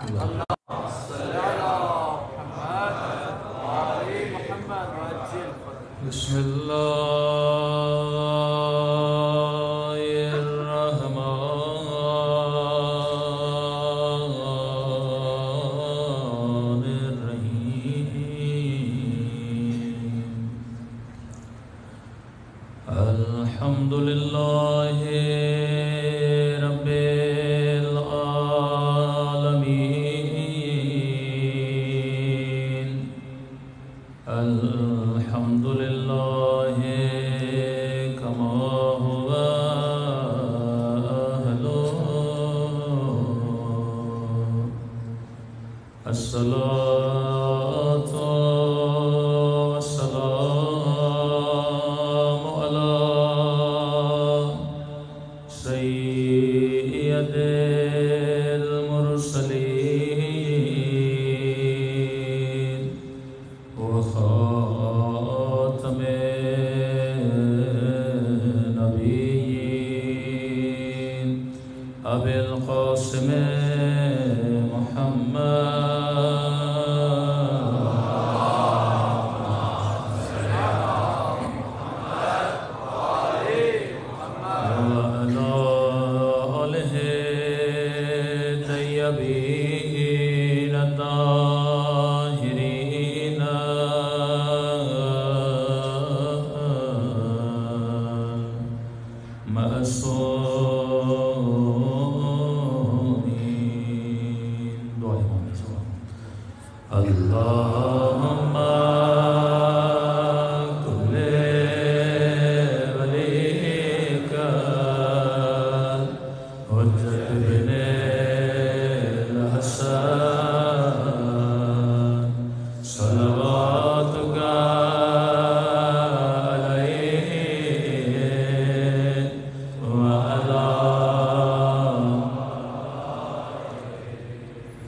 بسم الله الرحمن الرحيم الحمد لله رب العالمين الحمد لله كما هو أهله الصلاة والسلام على سيد المرسلين وخاتم النبيين أبي القاسم محمد وعلى آله الطيبين الطاهرين معصومين. دعا امام صاحب اللهم كل وليك حجة بن الحسن صلواتك عليه وعلى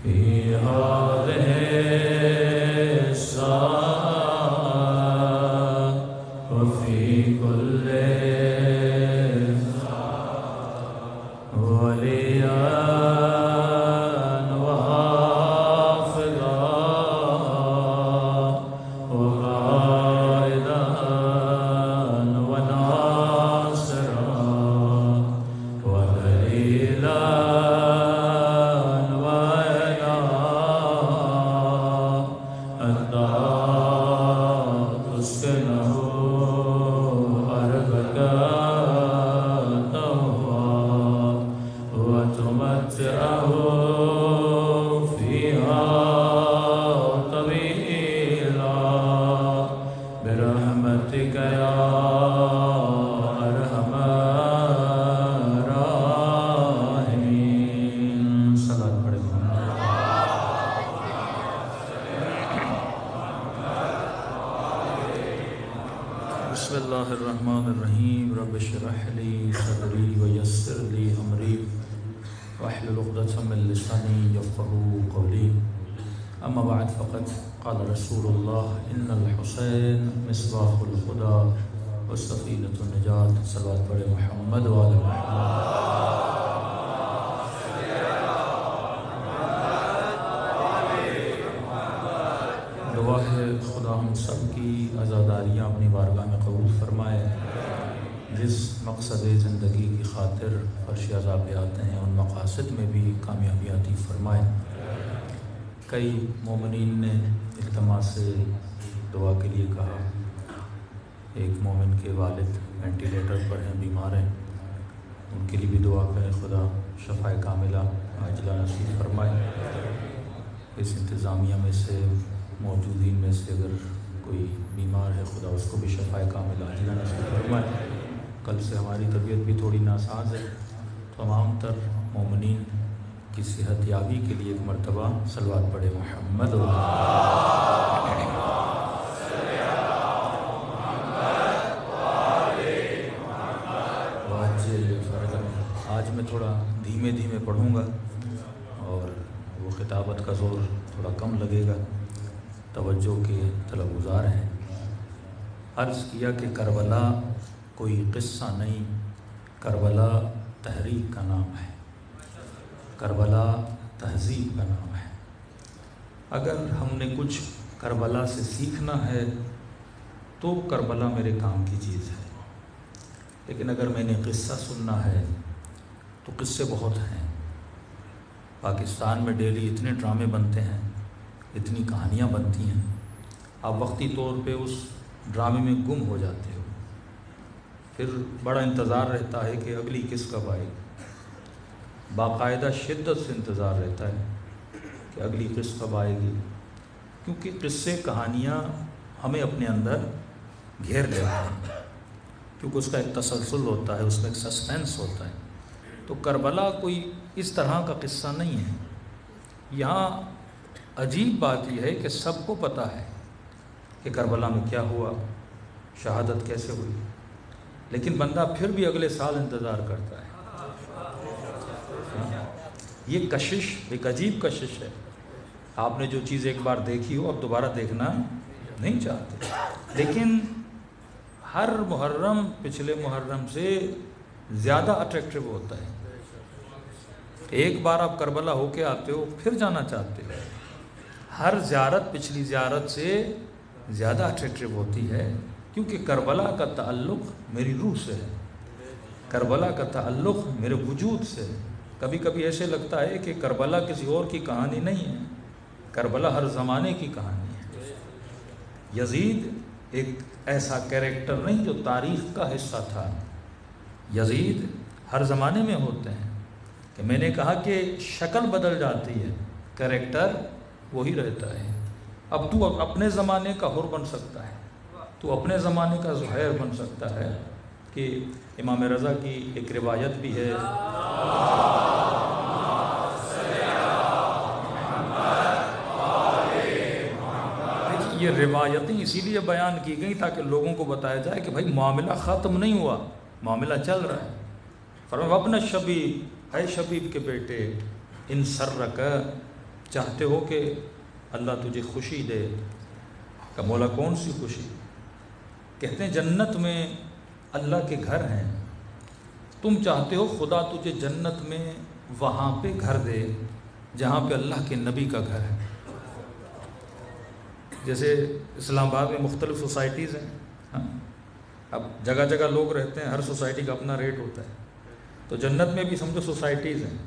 في هذه الساعة وفي كل وليا وحافظا وقائدا وناصرا ودليلا وعينا أنت تسكنه أرضك طوعا وتمتعه فيها طويلا برحمتك يا أرحم الراحمين. صلاة پڑھیں. بسم اللہ الرحمن الرحیم رب اشرح لی صدری ویسر لی امری واحلل عقدۃ من لسانی یفقهوا قولی. اما بعد فقد قال رسول اللہ ان الحسین مصباح الہدی وسفینۃ النجات. صلوات پڑھے محمد وعلی محمد. دعا ہے خدا ہم سب کی عزاداریاں اپنی بارگاہ میں قبول فرمائے. جس مقصد زندگی کی خاطر فرش عذاب پہ آتے ہیں ان مقاصد میں بھی کامیابی عطا فرمائے. کئی مومنین نے التماس سے دعا کے لیے کہا. ایک مومن کے والد وینٹیلیٹر پر ہیں، بیمار ہیں، ان کے لیے بھی دعا کریں خدا شفاء کاملہ عاجلہ نصیب فرمائے. اس انتظامیہ میں سے موجودین میں سے اگر کوئی بیمار ہے خدا اس کو بھی شفاء کاملہ عاجلہ نصیب فرمائے. کل سے ہماری طبیعت بھی تھوڑی ناساز ہے. تمام تر مومنین کی صحت یابی کے لیے ایک مرتبہ صلوات پڑھے محمد. آج میں تھوڑا دھیمے دھیمے پڑھوں گا اور وہ خطابت کا زور تھوڑا کم لگے گا. توجہ کے طلب گزار ہیں. عرض کیا کہ کربلا کوئی قصہ نہیں، کربلا تحریک کا نام ہے. کربلا تہذیب کا نام ہے۔ اگر ہم نے کچھ کربلا سے سیکھنا ہے تو کربلا میرے کام کی چیز ہے، لیکن اگر میں نے قصہ سننا ہے تو قصے بہت ہیں۔ پاکستان میں ڈیلی اتنے ڈرامے بنتے ہیں، اتنی کہانیاں بنتی ہیں، آپ وقتی طور پہ اس ڈرامے میں گم ہو جاتے ہو، پھر بڑا انتظار رہتا ہے کہ اگلی قسط کب آئے گی، باقاعدہ شدت سے انتظار رہتا ہے کہ اگلی قسط کب آئے گی، کیونکہ قصے کہانیاں ہمیں اپنے اندر گھیر لیتے ہیں، کیونکہ اس کا ایک تسلسل ہوتا ہے، اس میں ایک سسپینس ہوتا ہے۔ تو کربلا کوئی اس طرح کا قصہ نہیں ہے۔ یہاں عجیب بات یہ ہے کہ سب کو پتہ ہے کہ کربلا میں کیا ہوا، شہادت کیسے ہوئی، لیکن بندہ پھر بھی اگلے سال انتظار کرتا ہے۔ یہ کشش ایک عجیب کشش ہے۔ آپ نے جو چیز ایک بار دیکھی ہو اب دوبارہ دیکھنا نہیں چاہتے، لیکن ہر محرم پچھلے محرم سے زیادہ اٹریکٹیو ہوتا ہے۔ ایک بار آپ کربلا ہو کے آتے ہو پھر جانا چاہتے ہو۔ ہر زیارت پچھلی زیارت سے زیادہ اٹریکٹیو ہوتی ہے، کیونکہ کربلا کا تعلق میری روح سے ہے، کربلا کا تعلق میرے وجود سے ہے۔ کبھی کبھی ایسے لگتا ہے کہ کربلا کسی اور کی کہانی نہیں ہے، کربلا ہر زمانے کی کہانی ہے۔ یزید ایک ایسا کیریکٹر نہیں جو تاریخ کا حصہ تھا، یزید ہر زمانے میں ہوتے ہیں۔ کہ میں نے کہا کہ شکل بدل جاتی ہے، کیریکٹر وہی رہتا ہے۔ اب تو اپنے زمانے کا حر بن سکتا ہے، تو اپنے زمانے کا زہیر بن سکتا ہے۔ کہ امام رضا کی ایک روایت بھی ہے، یہ روایتیں اسی لیے بیان کی گئیں تاکہ لوگوں کو بتایا جائے کہ بھائی معاملہ ختم نہیں ہوا، معاملہ چل رہا ہے۔ فرمایا وابن شبیب، اے شبیب کے بیٹے، ان سرک، چاہتے ہو کہ اللہ تجھے خوشی دے؟ کہ مولا کون سی خوشی؟ کہتے ہیں جنت میں اللہ کے گھر ہیں، تم چاہتے ہو خدا تجھے جنت میں وہاں پہ گھر دے جہاں پہ اللہ کے نبی کا گھر ہے۔ جیسے اسلام آباد میں مختلف سوسائٹیز ہیں، اب جگہ جگہ لوگ رہتے ہیں، ہر سوسائٹی کا اپنا ریٹ ہوتا ہے، تو جنت میں بھی سمجھو سوسائٹیز ہیں،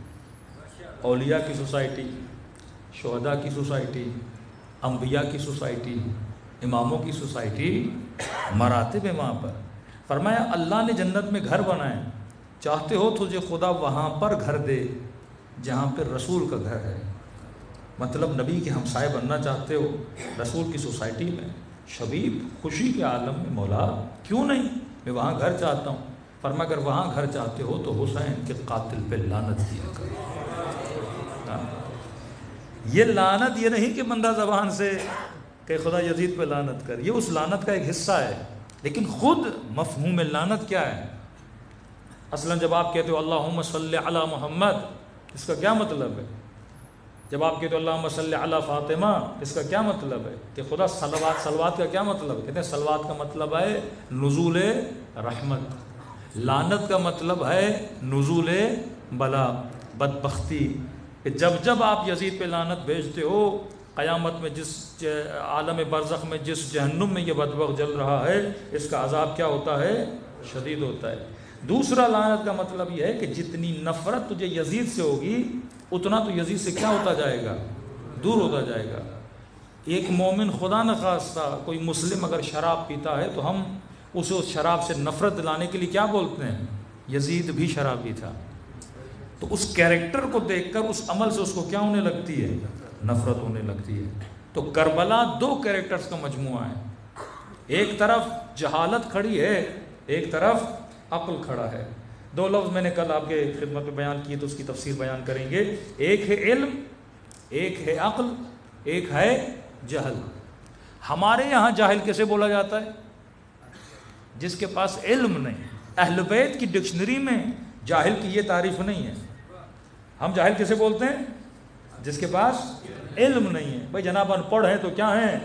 اولیاء کی سوسائٹی، شہداء کی سوسائٹی، انبیاء کی سوسائٹی، اماموں کی سوسائٹی، مراتب ہے وہاں پر۔ فرمایا اللہ نے جنت میں گھر بنائے، چاہتے ہو تجھے خدا وہاں پر گھر دے جہاں پہ رسول کا گھر ہے، مطلب نبی کے ہمسائے بننا چاہتے ہو رسول کی سوسائٹی میں، شبیب خوشی کے عالم میں، مولا کیوں نہیں، میں وہاں گھر چاہتا ہوں۔ فرمایا اگر وہاں گھر چاہتے ہو تو حسین کے قاتل پہ لعنت کیا کرو۔ یہ لعنت یہ نہیں کہ بندہ زبان سے کہ خدا یزید پہ لعنت کر، یہ اس لعنت کا ایک حصہ ہے، لیکن خود مفہوم لعنت کیا ہے؟ اصلا جب آپ کہتے ہو اللہم صلی علی محمد، اس کا کیا مطلب ہے؟ جب آپ کہتے ہو اللہم صلی علی فاطمہ، اس کا کیا مطلب ہے؟ کہ خدا صلوات کا کیا مطلب ہے؟ کہتے ہیں صلوات کا مطلب ہے نزول رحمت، لعنت کا مطلب ہے نزول بلا، بدبختی۔ کہ جب جب آپ یزید پہ لعنت بھیجتے ہو، قیامت میں جس عالم برزخ میں جس جہنم میں یہ بدبخت جل رہا ہے، اس کا عذاب کیا ہوتا ہے؟ شدید ہوتا ہے۔ دوسرا لعنت کا مطلب یہ ہے کہ جتنی نفرت تجھے یزید سے ہوگی اتنا تو یزید سے کیا ہوتا جائے گا؟ دور ہوتا جائے گا۔ ایک مومن خدا نخواستہ کوئی مسلم اگر شراب پیتا ہے تو ہم اسے اس شراب سے نفرت دلانے کے لیے کیا بولتے ہیں؟ یزید بھی شرابی تھا۔ تو اس کیریکٹر کو دیکھ کر اس عمل سے اس کو کیا ہونے لگتی ہے؟ نفرت ہونے لگتی ہے۔ تو کربلا دو کیریکٹرز کا مجموعہ ہے، ایک طرف جہالت کھڑی ہے، ایک طرف عقل کھڑا ہے۔ دو لفظ میں نے کل آپ کے خدمت میں بیان کیے تو اس کی تفسیر بیان کریں گے۔ ایک ہے علم، ایک ہے عقل، ایک ہے جہل۔ ہمارے یہاں جاہل کیسے بولا جاتا ہے؟ جس کے پاس علم نہیں۔ اہل بیت کی ڈکشنری میں جاہل کی یہ تعریف نہیں ہے۔ ہم جاہل کیسے بولتے ہیں؟ جس کے پاس علم نہیں ہے۔ بھائی جناب ان پڑھ ہیں تو کیا ہیں؟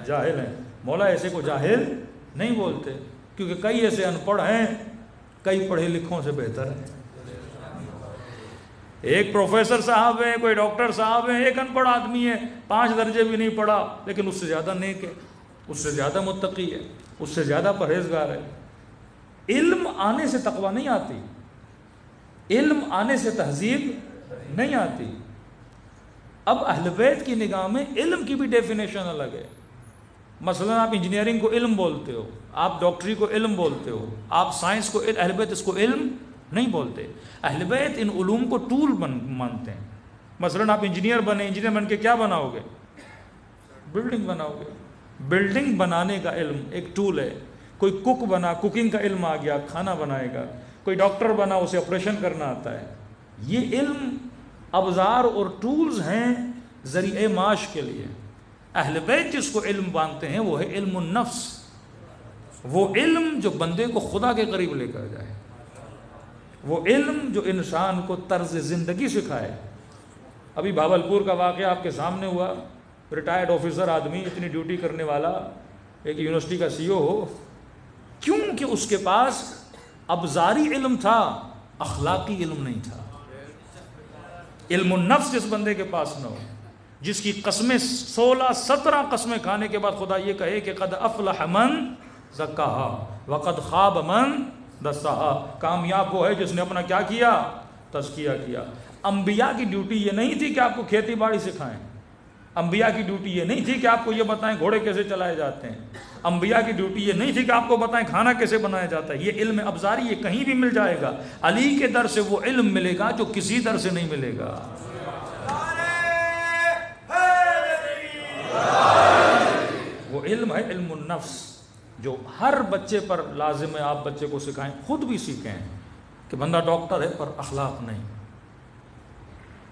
جاہل ہیں۔ مولا ایسے کو جاہل نہیں بولتے، کیونکہ کئی ایسے ان پڑھ ہیں، کئی پڑھے لکھوں سے بہتر ہیں۔ ایک پروفیسر صاحب ہے، کوئی ڈاکٹر صاحب ہے، ایک ان پڑھ آدمی ہے، 5 درجے بھی نہیں پڑھا، لیکن اس سے زیادہ نیک ہے، اس سے زیادہ متقی ہے، اس سے زیادہ پرہیزگار ہے۔ علم آنے سے تقویٰ نہیں آتی، علم آنے سے تہذیب نہیں آتی۔ اب اہل بیت کی نگاہ میں علم کی بھی ڈیفینیشن الگ ہے۔ مثلا آپ انجینئرنگ کو علم بولتے ہو، آپ ڈاکٹری کو علم بولتے ہو، آپ سائنس کو، اہل بیت اس کو علم نہیں بولتے۔ اہل بیت ان علوم کو ٹول مانتے ہیں۔ مثلا آپ انجینئر بنے، انجینئر بن کے کیا بناؤ گے؟ بلڈنگ بناؤ گے۔ بلڈنگ بنانے کا علم ایک ٹول ہے۔ کوئی کک بنا، کوکنگ کا علم آ گیا، کھانا بنائے گا۔ کوئی ڈاکٹر بنا، اسے آپریشن کرنا آتا ہے۔ یہ علم ابزار اور ٹولز ہیں ذریعہ معاش کے لیے۔ اہل بیت جس کو علم مانتے ہیں وہ ہے علم النفس، وہ علم جو بندے کو خدا کے قریب لے کر جائے، وہ علم جو انسان کو طرز زندگی سکھائے۔ ابھی بھاولپور کا واقعہ آپ کے سامنے ہوا، ریٹائرڈ آفیسر آدمی، اتنی ڈیوٹی کرنے والا، ایک یونیورسٹی کا سی او ہو، کیونکہ اس کے پاس ابزاری علم تھا، اخلاقی علم نہیں تھا۔ علم النفس جس بندے کے پاس نہ ہو، جس کی قسمیں 16-17 قسمیں کھانے کے بعد خدا یہ کہے کہ قد افلح من زکاہا وقد خواب من دساہا، کامیاب وہ ہے جس نے اپنا کیا کیا؟ تزکیہ کیا۔ انبیاء کی ڈیوٹی یہ نہیں تھی کہ آپ کو کھیتی باڑی سکھائیں، انبیاء کی ڈیوٹی یہ نہیں تھی کہ آپ کو یہ بتائیں گھوڑے کیسے چلائے جاتے ہیں، انبیاء کی ڈیوٹی یہ نہیں تھی کہ آپ کو بتائیں کھانا کیسے بنایا جاتا ہے۔ یہ علم ابزاری یہ کہیں بھی مل جائے گا، علی کے در سے وہ علم ملے گا جو کسی در سے نہیں ملے گا۔ وہ علم ہے علم النفس، جو ہر بچے پر لازم ہے آپ بچے کو سکھائیں، خود بھی سیکھیں کہ بندہ ڈاکٹر ہے پر اخلاق نہیں۔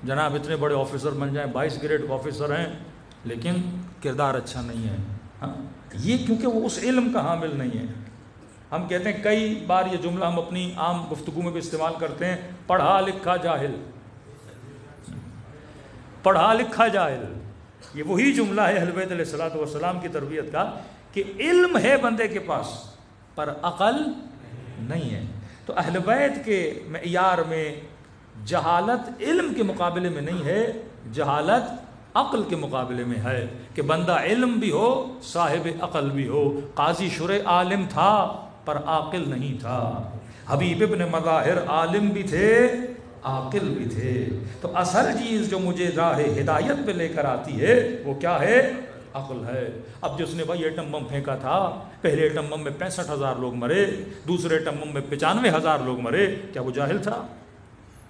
جناب اتنے بڑے آفیسر بن جائیں، 22 گریڈ کا آفیسر ہیں لیکن کردار اچھا نہیں ہے، ہاں یہ کیونکہ وہ اس علم کا حامل نہیں ہے۔ ہم کہتے ہیں، کئی بار یہ جملہ ہم اپنی عام گفتگو میں بھی استعمال کرتے ہیں، پڑھا لکھا جاہل، پڑھا لکھا جاہل۔ یہ وہی جملہ ہے اہل بیت علیہ الصلوۃ والسلام کی تربیت کا کہ علم ہے بندے کے پاس پر عقل نہیں ہے۔ تو اہل بیت کے معیار میں جہالت علم کے مقابلے میں نہیں ہے، جہالت عقل کے مقابلے میں ہے کہ بندہ علم بھی ہو، صاحب عقل بھی ہو۔ قاضی شرح عالم تھا پر عاقل نہیں تھا، حبیب ابن مظاہر عالم بھی تھے، عاقل بھی تھے۔ تو اصل چیز جو مجھے راہ ہدایت پہ لے کر آتی ہے وہ کیا ہے؟ عقل ہے۔ اب جس نے بھائی ایٹم بم پھینکا تھا، پہلے ایٹم بم میں 65,000 لوگ مرے، دوسرے ایٹم بم میں 95,000 لوگ مرے، کیا وہ جاہل تھا؟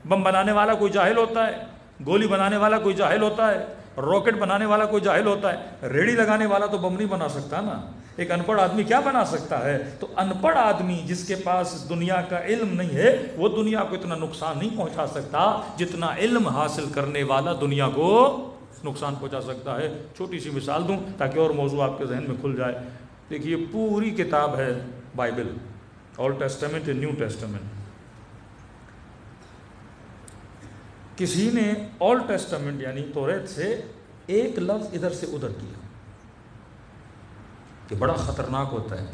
بم بنانے والا کوئی جاہل ہوتا ہے؟ گولی بنانے والا کوئی جاہل ہوتا ہے؟ راکٹ بنانے والا کوئی جاہل ہوتا ہے؟ ریڑھی لگانے والا تو بم نہیں بنا سکتا نا، ایک ان پڑھ آدمی کیا بنا سکتا ہے؟ تو ان پڑھ آدمی جس کے پاس دنیا کا علم نہیں ہے وہ دنیا کو اتنا نقصان نہیں پہنچا سکتا جتنا علم حاصل کرنے والا دنیا کو نقصان پہنچا سکتا ہے۔ چھوٹی سی مثال دوں تاکہ اور موضوع آپ کے ذہن میں کھل جائے۔ دیکھیے پوری کتاب ہے Bible, old testament new testament. کسی نے اولڈ ٹیسٹمنٹ یعنی توریت سے ایک لفظ ادھر سے ادھر کیا کہ بڑا خطرناک ہوتا ہے۔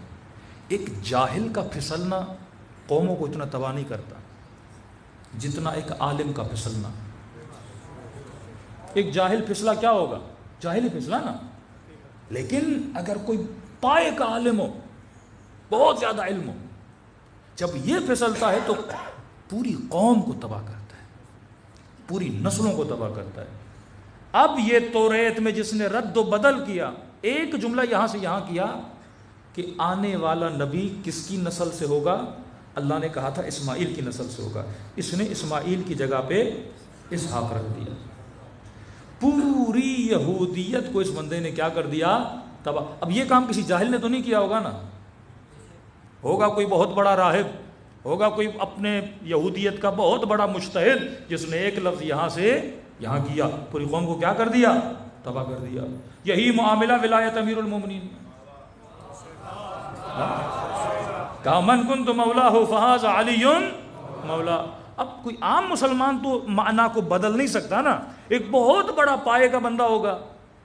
ایک جاہل کا پھسلنا قوموں کو اتنا تباہ نہیں کرتا جتنا ایک عالم کا پھسلنا۔ ایک جاہل پھسلا کیا ہوگا؟ جاہل ہی پھسلا نا، لیکن اگر کوئی پائے کا عالم ہو، بہت زیادہ علم ہو، جب یہ پھسلتا ہے تو پوری قوم کو تباہ کرتا ہے، پوری نسلوں کو تباہ کرتا ہے۔ اب یہ توریت میں جس نے رد و بدل کیا، ایک جملہ یہاں سے یہاں کیا کہ آنے والا نبی کس کی نسل سے ہوگا؟ اللہ نے کہا تھا اسماعیل کی نسل سے ہوگا، اس نے اسماعیل کی جگہ پہ اسحاق رکھ دیا۔ پوری یہودیت کو اس بندے نے کیا کر دیا؟ تباہ۔ اب یہ کام کسی جاہل نے تو نہیں کیا ہوگا نا، ہوگا کوئی بہت بڑا راہب، ہوگا کوئی اپنے یہودیت کا بہت بڑا مجتہد جس نے ایک لفظ یہاں سے یہاں کیا، پوری قوم کو کیا کر دیا؟ تباہ کر دیا۔ یہی معاملہ ولایت امیر المومنین، کہا من کنت مولاہ فہذا علی مولا۔ اب کوئی عام مسلمان تو معنی کو بدل نہیں سکتا نا، ایک بہت بڑا پائے کا بندہ ہوگا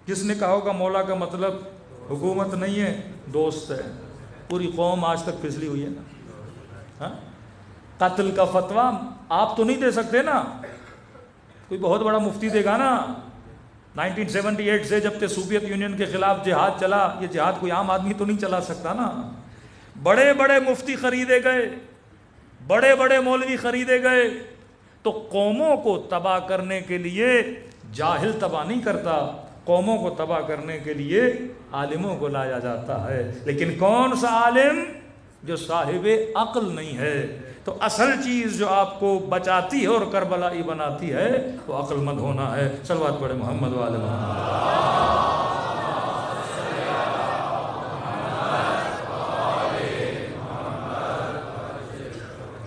جس نے کہا ہوگا مولا کا مطلب حکومت نہیں ہے، دوست ہے۔ پوری قوم آج تک پھسلی ہوئی ہے نا۔ قتل کا فتویٰ آپ تو نہیں دے سکتے نا، کوئی بہت بڑا مفتی دے گا نا 1978 سے جب تک سوویت یونین کے خلاف جہاد چلا، یہ جہاد کوئی عام آدمی تو نہیں چلا سکتا نا. بڑے بڑے مفتی خریدے گئے، بڑے بڑے مولوی خریدے گئے. تو قوموں کو تباہ کرنے کے لیے جاہل تباہ نہیں کرتا، قوموں کو تباہ کرنے کے لیے عالموں کو لایا جاتا ہے. لیکن کون سا عالم؟ جو صاحب عقل نہیں ہے. تو اصل چیز جو آپ کو بچاتی ہے اور کربلائی بناتی ہے وہ عقل مند ہونا ہے. صلوات پڑھے محمد و آل محمد.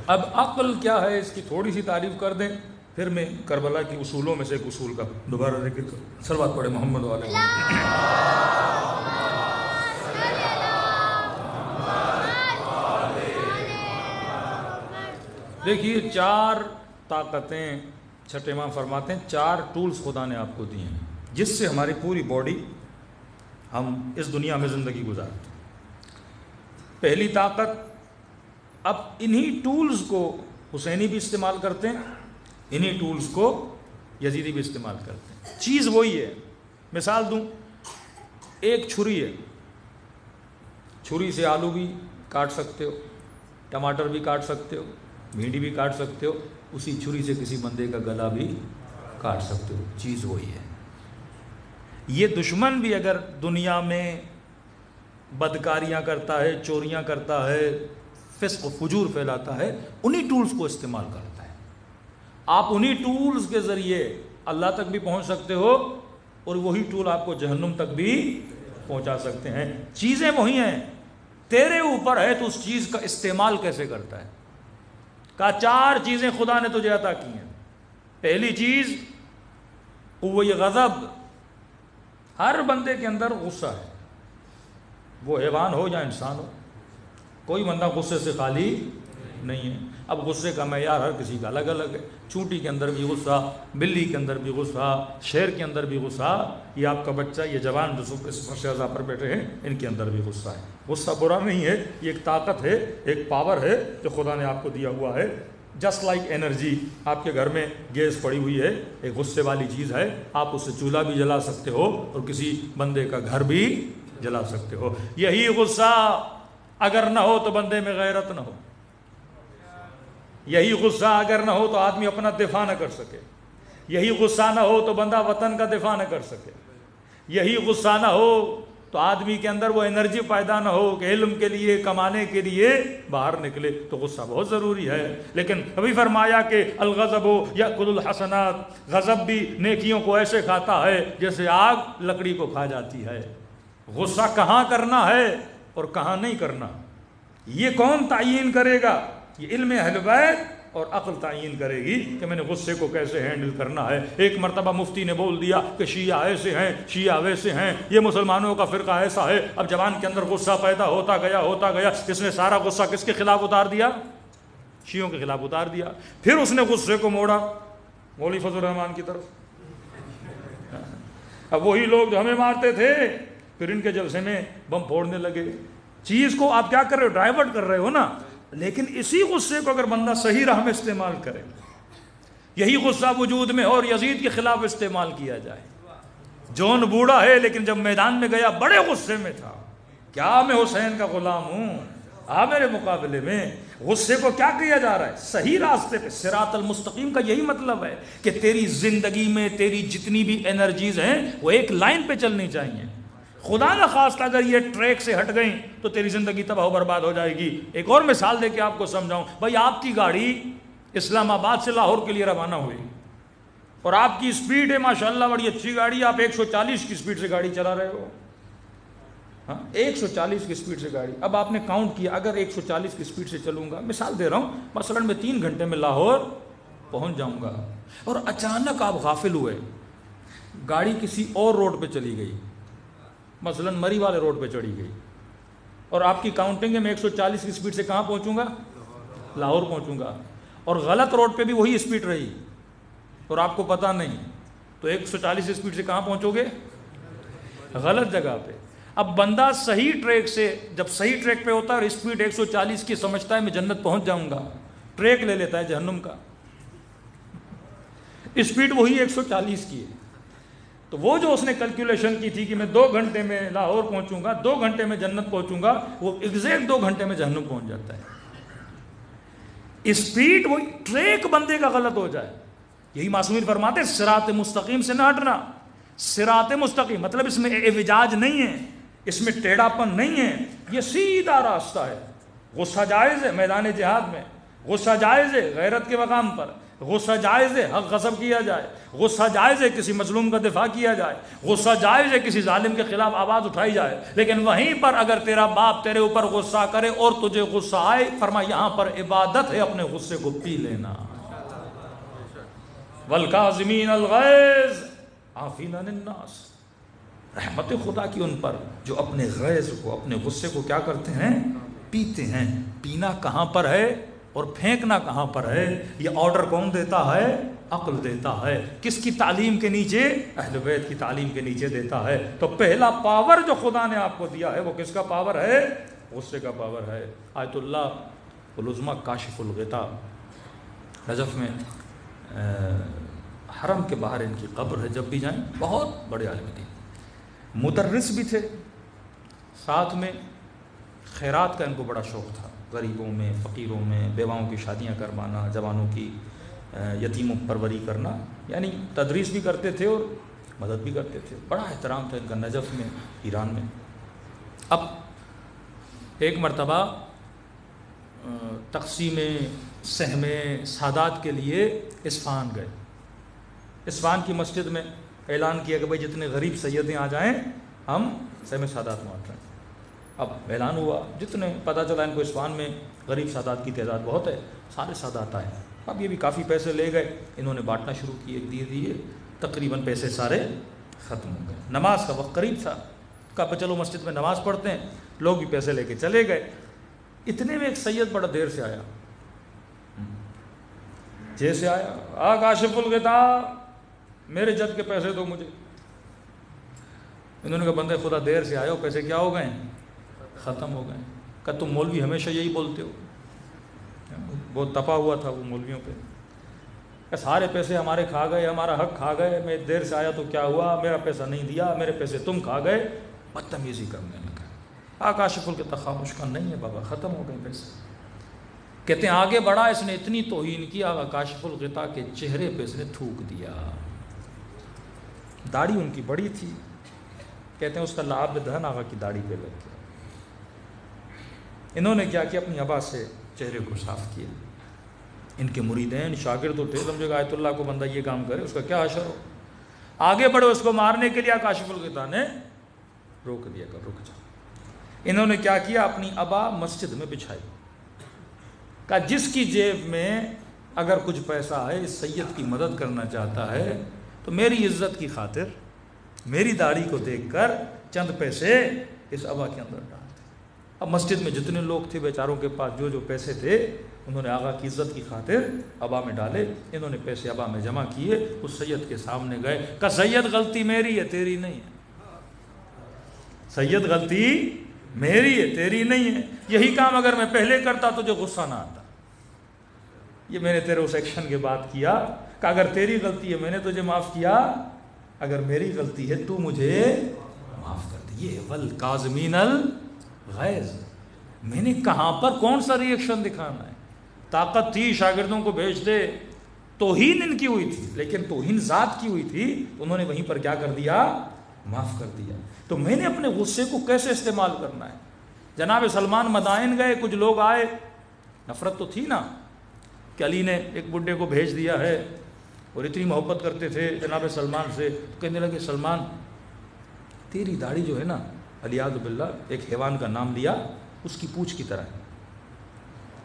اب عقل کیا ہے اس کی تھوڑی سی تعریف کر دیں، پھر میں کربلا کی اصولوں میں سے ایک اصول کا دوبارہ ذکر کروں. صلوات پڑھے محمد و آل محمد. دیکھیے 4 طاقتیں چھٹے امام فرماتے ہیں، 4 ٹولز خدا نے آپ کو دیے ہیں جس سے ہماری پوری باڈی ہم اس دنیا میں زندگی گزارتے ہیں. پہلی طاقت، اب انہی ٹولز کو حسینی بھی استعمال کرتے ہیں، انہی ٹولز کو یزیدی بھی استعمال کرتے ہیں. چیز وہی ہے. مثال دوں، ایک چھری ہے، چھری سے آلو بھی کاٹ سکتے ہو، ٹماٹر بھی کاٹ سکتے ہو، بھنڈی بھی کاٹ سکتے ہو، اسی چھری سے کسی بندے کا گلا بھی کاٹ سکتے ہو. چیز وہی ہے. یہ دشمن بھی اگر دنیا میں بدکاریاں کرتا ہے، چوریاں کرتا ہے، فسق و فجور پھیلاتا ہے، انہی ٹولز کو استعمال کرتا ہے. آپ انہی ٹولز کے ذریعے اللہ تک بھی پہنچ سکتے ہو اور وہی ٹول آپ کو جہنم تک بھی پہنچا سکتے ہیں. چیزیں وہی ہیں، تیرے اوپر ہے تو اس چیز کا استعمال کیسے کرتا ہے. کہا 4 چیزیں خدا نے تجھے عطا کی ہیں. پہلی چیز قوت غضب. ہر بندے کے اندر غصہ ہے، وہ حیوان ہو یا انسان ہو، کوئی بندہ غصے سے خالی نہیں ہے. اب غصے کا معیار ہر کسی کا الگ الگ ہے. چونٹی کے اندر بھی غصہ، بلی کے اندر بھی غصہ، شیر کے اندر بھی غصہ، یہ آپ کا بچہ، یہ جوان جو اس فرش اعضاء پر بیٹھے ہیں، ان کے اندر بھی غصہ ہے. غصہ برا نہیں ہے، یہ ایک طاقت ہے، ایک پاور ہے جو خدا نے آپ کو دیا ہوا ہے. Just like energy. آپ کے گھر میں گیس پڑی ہوئی ہے، ایک غصے والی چیز ہے، آپ اس سے چولہا بھی جلا سکتے ہو اور کسی بندے کا گھر بھی جلا سکتے ہو. یہی غصہ اگر نہ ہو تو بندے میں غیرت نہ ہو. یہی غصہ اگر نہ ہو تو آدمی اپنا دفاع نہ کر سکے. یہی غصہ نہ ہو تو بندہ وطن کا دفاع نہ کر سکے. یہی غصہ نہ ہو تو آدمی کے اندر وہ انرجی پیدا نہ ہو کہ علم کے لیے، کمانے کے لیے باہر نکلے. تو غصہ بہت ضروری ہے. لیکن ابھی فرمایا کہ الغضب یأکل الحسنات، غضب بھی نیکیوں کو ایسے کھاتا ہے جیسے آگ لکڑی کو کھا جاتی ہے. غصہ کہاں کرنا ہے اور کہاں نہیں کرنا، یہ کون تعین کرے گا؟ یہ علم اہل بیت اور عقل تعین کرے گی کہ میں نے غصے کو کیسے ہینڈل کرنا ہے. ایک مرتبہ مفتی نے بول دیا کہ شیعہ ایسے ہیں، شیعہ ویسے ہیں، یہ مسلمانوں کا فرقہ ایسا ہے. اب جوان کے اندر غصہ پیدا ہوتا گیا. اس نے سارا غصہ کس کے خلاف اتار دیا؟ شیعوں کے خلاف اتار دیا. پھر اس نے غصے کو موڑا مولوی فضل الرحمان کی طرف. اب وہی لوگ جو ہمیں مارتے تھے پھر ان کے جلسے میں بم پھوڑنے لگے. چیز کو آپ کیا کر رہے ہو؟ ڈائیورٹ کر رہے ہو نا. لیکن اسی غصے کو اگر بندہ صحیح راہ میں استعمال کرے، یہی غصہ وجود میں اور یزید کے خلاف استعمال کیا جائے. جون بوڑھا ہے لیکن جب میدان میں گیا بڑے غصے میں تھا. کیا میں حسین کا غلام ہوں؟ میرے مقابلے میں. غصے کو کیا کیا جا رہا ہے؟ صحیح راستے پہ. صراط المستقیم کا یہی مطلب ہے کہ تیری زندگی میں تیری جتنی بھی انرجیز ہیں وہ ایک لائن پہ چلنی چاہیے. خدا نہ خواستہ اگر یہ ٹریک سے ہٹ گئیں تو تیری زندگی تباہ و برباد ہو جائے گی. ایک اور مثال دے کے آپ کو سمجھاؤں. بھائی آپ کی گاڑی اسلام آباد سے لاہور کے لیے روانہ ہوئی اور آپ کی اسپیڈ ہے ماشاءاللہ بڑی اچھی گاڑی، آپ 140 کی اسپیڈ سے گاڑی چلا رہے ہو. 140 کی اسپیڈ سے گاڑی. اب آپ نے کاؤنٹ کیا اگر 140 کی اسپیڈ سے چلوں گا، مثال دے رہا ہوں، مثلا میں 3 گھنٹے میں لاہور پہنچ جاؤں گا. اور اچانک آپ غافل ہوئے، گاڑی کسی اور روڈ پہ چلی گئی، مثلا مری والے روڈ پہ چڑھی گئی، اور آپ کی کاؤنٹنگ ہے میں 140 کی اسپیڈ سے کہاں پہنچوں گا؟ لاہور پہنچوں گا. اور غلط روڈ پہ بھی وہی اسپیڈ رہی اور آپ کو پتہ نہیں، تو 140 کی اسپیڈ سے کہاں پہنچو گے؟ غلط جگہ پہ. اب بندہ صحیح ٹریک سے جب صحیح ٹریک پہ ہوتا ہے اور اسپیڈ 140 کی سمجھتا ہے میں جنت پہنچ جاؤں گا، ٹریک لے لیتا ہے جہنم کا. اسپیڈ وہی 140 کی ہے. تو وہ جو اس نے کیلکولیشن کی تھی کہ میں 2 گھنٹے میں لاہور پہنچوں گا، 2 گھنٹے میں جنت پہنچوں گا، وہ ایگزیکٹ 2 گھنٹے میں جہنم پہنچ جاتا ہے. اسپیڈ وہی، ٹریک بندے کا غلط ہو جائے. یہی معصومین فرماتے ہیں صراط مستقیم سے نہ ہٹنا. صراط مستقیم مطلب اس میں اعوجاج نہیں ہے، اس میں ٹیڑھا پن نہیں ہے، یہ سیدھا راستہ ہے. غصہ جائز ہے میدان جہاد میں، غصہ جائز ہے غیرت کے مقام پر، غصہ جائز ہے حق غصب کیا جائے، غصہ جائز ہے کسی مظلوم کا دفاع کیا جائے، غصہ جائز ہے کسی ظالم کے خلاف آواز اٹھائی جائے. لیکن وہیں پر اگر تیرا باپ تیرے اوپر غصہ کرے اور تجھے غصہ آئے، فرمایا یہاں پر عبادت ہے اپنے غصے کو پی لینا. والکاظمین الغیظ عافین عن الناس. رحمت خدا کی ان پر جو اپنے غیظ کو، اپنے غصے کو کیا کرتے ہیں؟ پیتے ہیں. پینا کہاں پر ہے اور پھینکنا کہاں پر ہے؟ یہ آرڈر کون دیتا ہے؟ عقل دیتا ہے. کس کی تعلیم کے نیچے؟ اہل بیت کی تعلیم کے نیچے دیتا ہے. تو پہلا پاور جو خدا نے آپ کو دیا ہے وہ کس کا پاور ہے؟ غصے کا پاور ہے. آیت اللہ العظمیٰ کاشف الغطاء، نجف میں حرم کے باہر ان کی قبر ہے. جب بھی جائیں، بہت بڑے عالم دین، مدرس بھی تھے، ساتھ میں خیرات کا ان کو بڑا شوق تھا. غریبوں میں، فقیروں میں، بیواؤں کی شادیاں کروانا، جوانوں کی یتیموں پروری کرنا، یعنی تدریس بھی کرتے تھے اور مدد بھی کرتے تھے. بڑا احترام تھا ان کا نجف میں، ایران میں. اب ایک مرتبہ تقسیم سہم سادات کے لیے اصفہان گئے. اصفہان کی مسجد میں اعلان کیا کہ بھائی جتنے غریب سیدیں آ جائیں ہم سہم سادات بانٹ رہے ہیں. اب اعلان ہوا، جتنے پتہ چلا ان کو اصفہان میں غریب سادات کی تعداد بہت ہے، سارے سادات آئے. اب یہ بھی کافی پیسے لے گئے، انہوں نے بانٹنا شروع کیے، دیے تقریباً پیسے سارے ختم ہو گئے. نماز کا وقت قریب تھا، کہا چلو مسجد میں نماز پڑھتے ہیں. لوگ بھی پیسے لے کے چلے گئے. اتنے میں ایک سید بڑا دیر سے آیا. جیسے آیا، کاشف الغطاء، میرے جد کے پیسے دو مجھے. انہوں نے کہا بندے خدا دیر سے آئے ہو، پیسے کیا ہو گئے؟ ختم ہو گئے. کہ تم مولوی ہمیشہ یہی بولتے ہو. بہت تپا ہوا تھا وہ مولویوں پہ. کہ سارے پیسے ہمارے کھا گئے، ہمارا حق کھا گئے، میں دیر سے آیا تو کیا ہوا، میرا پیسہ نہیں دیا، میرے پیسے تم کھا گئے. بدتمیزی کرنے لگا. کاشف الغطاء خاموش کا نہیں ہے بابا، ختم ہو گئے پیسے. کہتے ہیں آگے بڑھا، اس نے اتنی توہین کی، آقا کاشف الغطاء کے چہرے پہ اس نے تھوک دیا. داڑھی ان کی بڑی تھی، کہتے ہیں اس کا لعاب دہن آقا کی داڑھی پہ لگ گیا. انہوں نے کیا اپنی عبا سے چہرے کو صاف کیا. ان کے مریدین شاگرد تو تھے، سمجھے گا آیت اللہ کو بندہ یہ کام کرے اس کا کیا حشر ہو. آگے بڑھو، اس کو مارنے کے لیے کاشف الغطاء نے روک دیا کہ رک جا. انہوں نے کیا اپنی عبا مسجد میں بچھائی. کہا جس کی جیب میں اگر کچھ پیسہ ہے، اس سید کی مدد کرنا چاہتا ہے تو میری عزت کی خاطر میری داڑھی کو دیکھ کر چند پیسے اس عبا کے اندر ڈال دے. اب مسجد میں جتنے لوگ تھے بیچاروں کے پاس جو پیسے تھے، انہوں نے آقا کی عزت کی خاطر عبا میں ڈالے. انہوں نے پیسے عبا میں جمع کیے، اس سید کے سامنے گئے. کہا سید غلطی میری ہے، تیری نہیں ہے. سید غلطی میری ہے، تیری نہیں ہے. یہی کام اگر میں پہلے کرتا تجھے غصہ نہ آتا. یہ میں نے تیرے اس ایکشن کے بعد کیا کہ اگر تیری غلطی ہے میں نے تجھے معاف کیا، اگر میری غلطی ہے تو مجھے معاف کر دی. یہ والکاظمین الغیظ. میں نے کہاں پر کون سا ری ایکشن دکھانا ہے؟ طاقت تھی شاگردوں کو بھیج دے. توہین ان کی ہوئی تھی، لیکن توہین ذات کی ہوئی تھی، انہوں نے وہیں پر کیا کر دیا؟ معاف کر دیا. تو میں نے اپنے غصے کو کیسے استعمال کرنا ہے؟ جناب سلمان مدائن گئے، کچھ لوگ آئے، نفرت تو تھی نا کہ علی نے ایک بڈھے کو بھیج دیا ہے اور اتنی محبت کرتے تھے جناب سلمان سے. کہنے لگے سلمان تیری داڑھی جو ہے نا، علیاذ باللہ ایک حیوان کا نام لیا، اس کی پوچھ کی طرح ہے،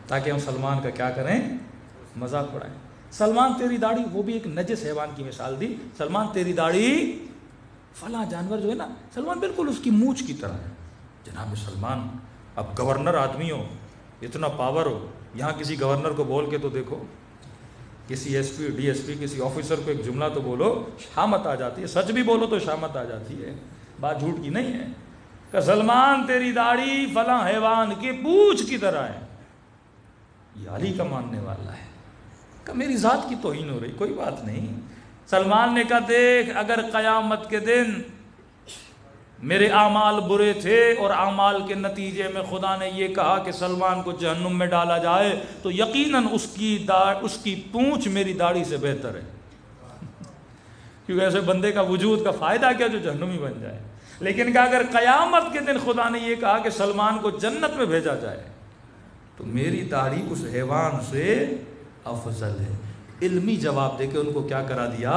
تاکہ ہم سلمان کا کیا کریں؟ مذاق اڑائیں. سلمان تیری داڑھی، وہ بھی ایک نجس حیوان کی مثال دی. سلمان تیری داڑھی فلاں جانور جو ہے نا، سلمان بالکل اس کی مونچھ کی طرح ہے. جناب سلمان اب گورنر آدمی ہو، اتنا پاور ہو، یہاں کسی گورنر کو بول کے تو دیکھو، کسی S P D S P کسی آفیسر کو ایک جملہ تو بولو، شامت آ جاتی ہے. سچ بھی بولو تو شامت آ جاتی ہے، بات جھوٹ کی نہیں ہے. کہ سلمان تیری داڑھی فلاں حیوان کی پوچھ کی طرح ہے. یہ علی کا ماننے والا ہے. کہ میری ذات کی توہین ہو رہی، کوئی بات نہیں، سلمان نے کہا دیکھ اگر قیامت کے دن میرے اعمال برے تھے اور اعمال کے نتیجے میں خدا نے یہ کہا کہ سلمان کو جہنم میں ڈالا جائے تو یقیناً اس کی پونچھ میری داڑھی سے بہتر ہے، کیونکہ ایسے بندے کا وجود کا فائدہ کیا جو جہنمی بن جائے. لیکن کہ اگر قیامت کے دن خدا نے یہ کہا کہ سلمان کو جنت میں بھیجا جائے تو میری داڑھی اس حیوان سے افضل ہے. علمی جواب دے کے ان کو کیا کرا دیا؟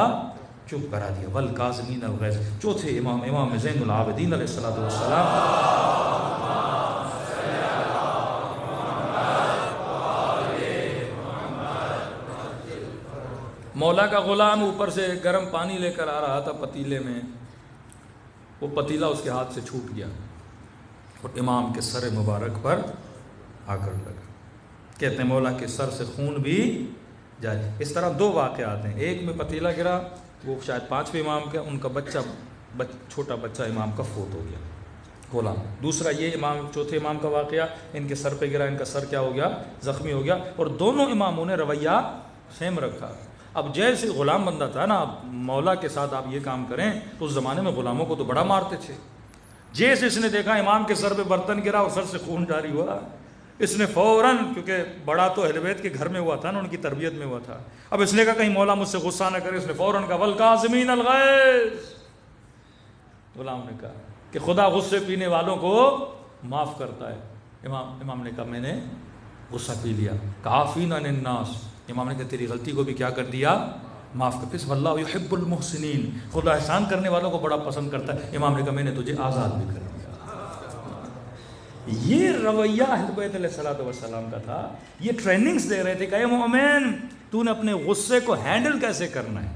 چپ کرا دیا. والکاظمین الغیظ. چوتھے امام زین العابدین علیہ الصلوۃ والسلام مولا کا غلام اوپر سے گرم پانی لے کر آ رہا تھا پتیلے میں، وہ پتیلا اس کے ہاتھ سے چھوٹ گیا اور امام کے سر مبارک پر آ کر لگا. کہتے ہیں مولا کے سر سے خون بھی جائے. اس طرح دو واقعات ہیں، ایک میں پتیلا گرا، وہ شاید 5ویں امام کا، ان کا چھوٹا بچہ امام کا فوت ہو گیا غلام. دوسرا یہ چوتھے امام کا واقعہ، ان کے سر پہ گرا، ان کا سر کیا ہو گیا؟ زخمی ہو گیا. اور دونوں اماموں نے رویہ سیم رکھا. اب جیسے غلام بندہ تھا نا، مولا کے ساتھ آپ یہ کام کریں تو اس زمانے میں غلاموں کو تو بڑا مارتے تھے. جیسے اس نے دیکھا امام کے سر پہ برتن گرا اور سر سے خون جاری ہوا، اس نے فوراً، کیونکہ بڑا تو اہل بیت کے گھر میں ہوا تھا نا، ان کی تربیت میں ہوا تھا، اب اس نے کہا کہیں مولا مجھ سے غصہ نہ کرے، اس نے فوراً کہا والکاظمین الغیظ. غلام نے کہا کہ خدا غصے پینے والوں کو معاف کرتا ہے. امام نے کہا میں نے غصہ پی لیا. کافین عن الناس. امام نے کہا تیری غلطی کو بھی کیا کر دیا؟ معاف کر. پھر واللہ یحب المحسنین. خدا احسان کرنے والوں کو بڑا پسند کرتا ہے. امام نے کہا میں نے تجھے آزاد بھی کر دیا. یہ رویہ اہل بیت علیہ الصلوۃ والسلام کا تھا. یہ ٹریننگز دے رہے تھے کہ اے مومن تو نے اپنے غصے کو ہینڈل کیسے کرنا ہے.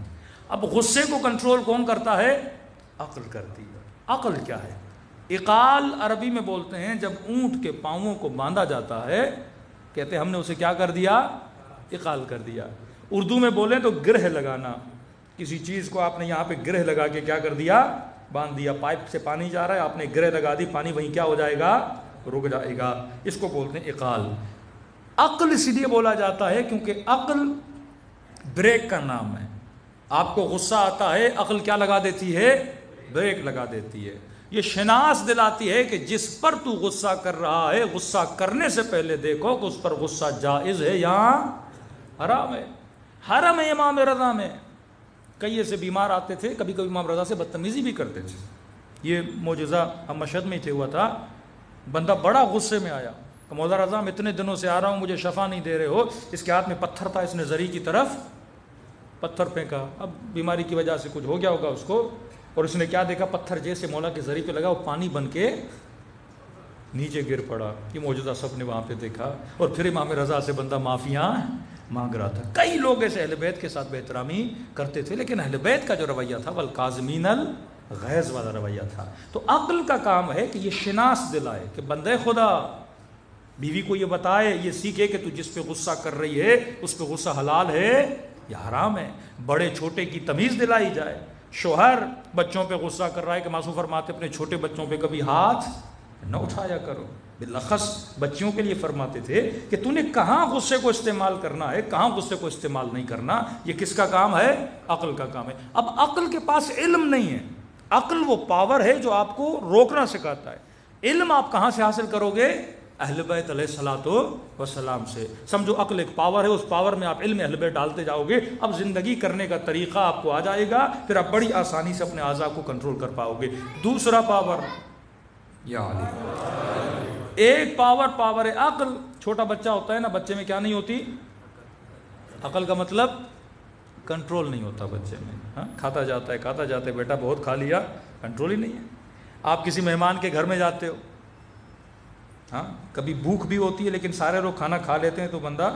اب غصے کو کنٹرول کون کرتا ہے؟ عقل کرتی ہے. عقل کیا ہے؟ اقال عربی میں بولتے ہیں جب اونٹ کے پاؤں کو باندھا جاتا ہے، کہتے ہیں ہم نے اسے کیا کر دیا؟ اقال کر دیا. اردو میں بولیں تو گرہ لگانا. کسی چیز کو آپ نے یہاں پہ گرہ لگا کے کیا کر دیا؟ باندھ دیا. پائپ سے پانی جا رہا ہے، آپ نے گرہ لگا دی، پانی وہیں کیا ہو جائے گا؟ رک جائے گا. اس کو بولتے ہیں اقال. عقل اس لیے بولا جاتا ہے کیونکہ عقل بریک کا نام ہے. آپ کو غصہ آتا ہے، عقل کیا لگا دیتی ہے؟ بریک لگا دیتی ہے. یہ شناس دلاتی ہے کہ جس پر تو غصہ کر رہا ہے، غصہ کرنے سے پہلے دیکھو کہ اس پر غصہ جائز ہے یا حرام ہے. حرم ہے امام رضا میں. کئی ایسے بیمار آتے تھے، کبھی کبھی امام رضا سے بدتمیزی بھی کرتے تھے. یہ معجزہ ہم مشہد میں ہی ہوا تھا. بندہ بڑا غصے میں آیا کہ مولا رضا میں اتنے دنوں سے آ رہا ہوں، مجھے شفا نہیں دے رہے ہو. اس کے ہاتھ میں پتھر تھا، اس نے زری کی طرف پتھر پھینکا. اب بیماری کی وجہ سے کچھ ہو گیا ہوگا اس کو، اور اس نے کیا دیکھا؟ پتھر جیسے مولا کے زری پہ لگا وہ پانی بن کے نیچے گر پڑا. یہ معجزہ سب نے وہاں پہ دیکھا. اور پھر امام رضا سے بندہ معافیاں مانگ رہا تھا. کئی لوگ ایسے اہل بیت کے ساتھ بے احترامی کرتے تھے، لیکن اہل بیت کا جو رویہ تھا والکاظمین الغیظ والا رویہ تھا. تو عقل کا کام ہے کہ یہ شناس دلائے کہ بندے خدا بیوی کو یہ بتائے، یہ سیکھے کہ تو جس پہ غصہ کر رہی ہے اس پہ غصہ حلال ہے یا حرام ہے. بڑے چھوٹے کی تمیز دلائی جائے. شوہر بچوں پہ غصہ کر رہا ہے کہ معصوم فرماتے اپنے چھوٹے بچوں پہ کبھی ہاتھ نہ اٹھایا کرو. بالخص بچیوں کے لیے فرماتے تھے کہ تو نے کہاں غصے کو استعمال کرنا ہے، کہاں غصے کو استعمال نہیں کرنا. یہ کس کا کام ہے؟ عقل کا کام ہے. اب عقل کے پاس علم نہیں ہے. عقل وہ پاور ہے جو آپ کو روکنا سکھاتا ہے. علم آپ کہاں سے حاصل کرو گے؟ اہل بیت علیہ الصلوۃ والسلام سے. سمجھو عقل ایک پاور ہے، اس پاور میں آپ علم اہل بیت ڈالتے جاؤ گے، اب زندگی کرنے کا طریقہ آپ کو آ جائے گا، پھر آپ بڑی آسانی سے اپنے اعضاء کو کنٹرول کر پاؤ گے. دوسرا پاور یا علی، ایک پاور ہے عقل. چھوٹا بچہ ہوتا ہے نا، بچے میں کیا نہیں ہوتی؟ عقل کا مطلب کنٹرول نہیں ہوتا بچے میں. ہاں، کھاتا جاتا ہے بیٹا بہت کھا لیا، کنٹرول ہی نہیں ہے. آپ کسی مہمان کے گھر میں جاتے ہو، ہاں کبھی بھوک بھی ہوتی ہے لیکن سارے لوگ کھانا کھا لیتے ہیں تو بندہ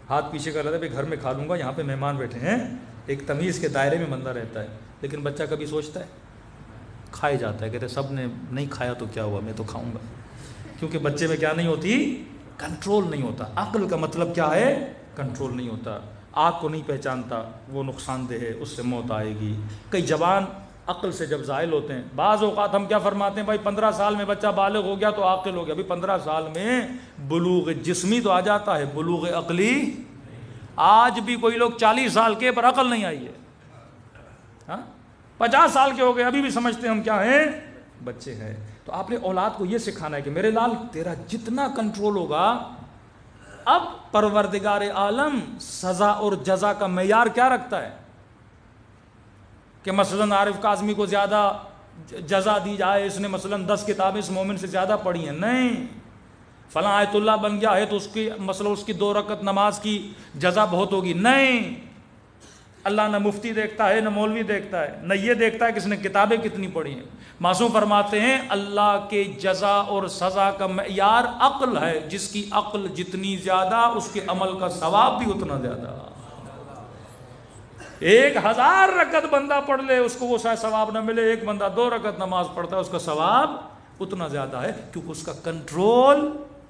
ہاتھ پیچھے کر لیتا ہے، بھائی گھر میں کھا لوں گا، یہاں پہ مہمان بیٹھے ہیں. ایک تمیز کے دائرے میں بندہ رہتا ہے. لیکن بچہ کبھی سوچتا ہے؟ کھائے جاتا ہے، کہتے سب نے نہیں کھایا تو کیا ہوا، میں تو کھاؤں گا. کیونکہ بچے میں کیا نہیں ہوتی؟ کنٹرول نہیں ہوتا. عقل کا مطلب کیا ہے؟ کنٹرول نہیں ہوتا. آگ کو نہیں پہچانتا، وہ نقصان دہ ہے، اس سے موت آئے گی. کئی جوان عقل سے جب زائل ہوتے ہیں، بعض اوقات ہم کیا فرماتے ہیں، بھائی 15 سال میں بچہ بالغ ہو گیا تو عاقل ہو گیا. ابھی 15 سال میں بلوغ جسمی تو آ جاتا ہے، بلوغ عقلی. آج بھی کوئی لوگ 40 سال کے پر عقل نہیں آئی ہے. ہاں 50 سال کے ہو گئے ابھی بھی سمجھتے ہیں ہم کیا ہیں؟ بچے ہیں. تو آپ نے اولاد کو یہ سکھانا ہے کہ میرے لال تیرا جتنا کنٹرول ہوگا. اب پروردگار عالم سزا اور جزا کا معیار کیا رکھتا ہے کہ مثلاً عارف کاظمی کو زیادہ جزا دی جائے, اس نے مثلاً 10 کتابیں اس مومن سے زیادہ پڑھی ہیں. نہیں, فلاں آیت اللہ بن گیا ہے تو اس کی مثلا اس کی 2 رکعت نماز کی جزا بہت ہوگی. نہیں, اللہ نہ مفتی دیکھتا ہے نہ مولوی دیکھتا ہے, نہ یہ دیکھتا ہے کہ اس نے کتابیں کتنی پڑھی ہیں. معصوم فرماتے ہیں اللہ کے جزا اور سزا کا معیار عقل ہے, جس کی عقل جتنی زیادہ اس کے عمل کا ثواب بھی اتنا زیادہ. 1000 رکعت بندہ پڑھ لے اس کو وہ شاید ثواب نہ ملے, ایک بندہ 2 رکعت نماز پڑھتا ہے اس کا ثواب اتنا زیادہ ہے, کیونکہ اس کا کنٹرول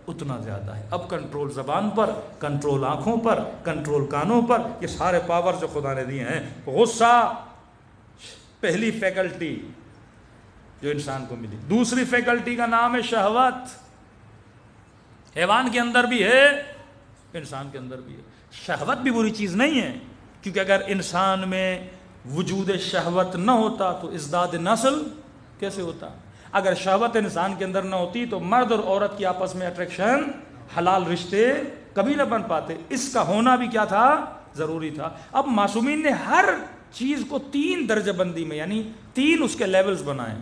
اتنا زیادہ ہے. اب کنٹرول زبان پر, کنٹرول آنکھوں پر, کنٹرول کانوں پر, یہ سارے پاور جو خدا نے دیے ہیں. غصہ پہلی فیکلٹی جو انسان کو ملی. دوسری فیکلٹی کا نام ہے شہوت. حیوان کے اندر بھی ہے, انسان کے اندر بھی ہے. شہوت بھی بری چیز نہیں ہے, کیونکہ اگر انسان میں وجود شہوت نہ ہوتا تو ازداد نسل کیسے ہوتا؟ اگر شہوت انسان کے اندر نہ ہوتی تو مرد اور عورت کی آپس میں اٹریکشن, حلال رشتے کبھی نہ بن پاتے. اس کا ہونا بھی کیا تھا؟ ضروری تھا. اب معصومین نے ہر چیز کو 3 درجہ بندی میں, یعنی 3 اس کے لیولز بنائے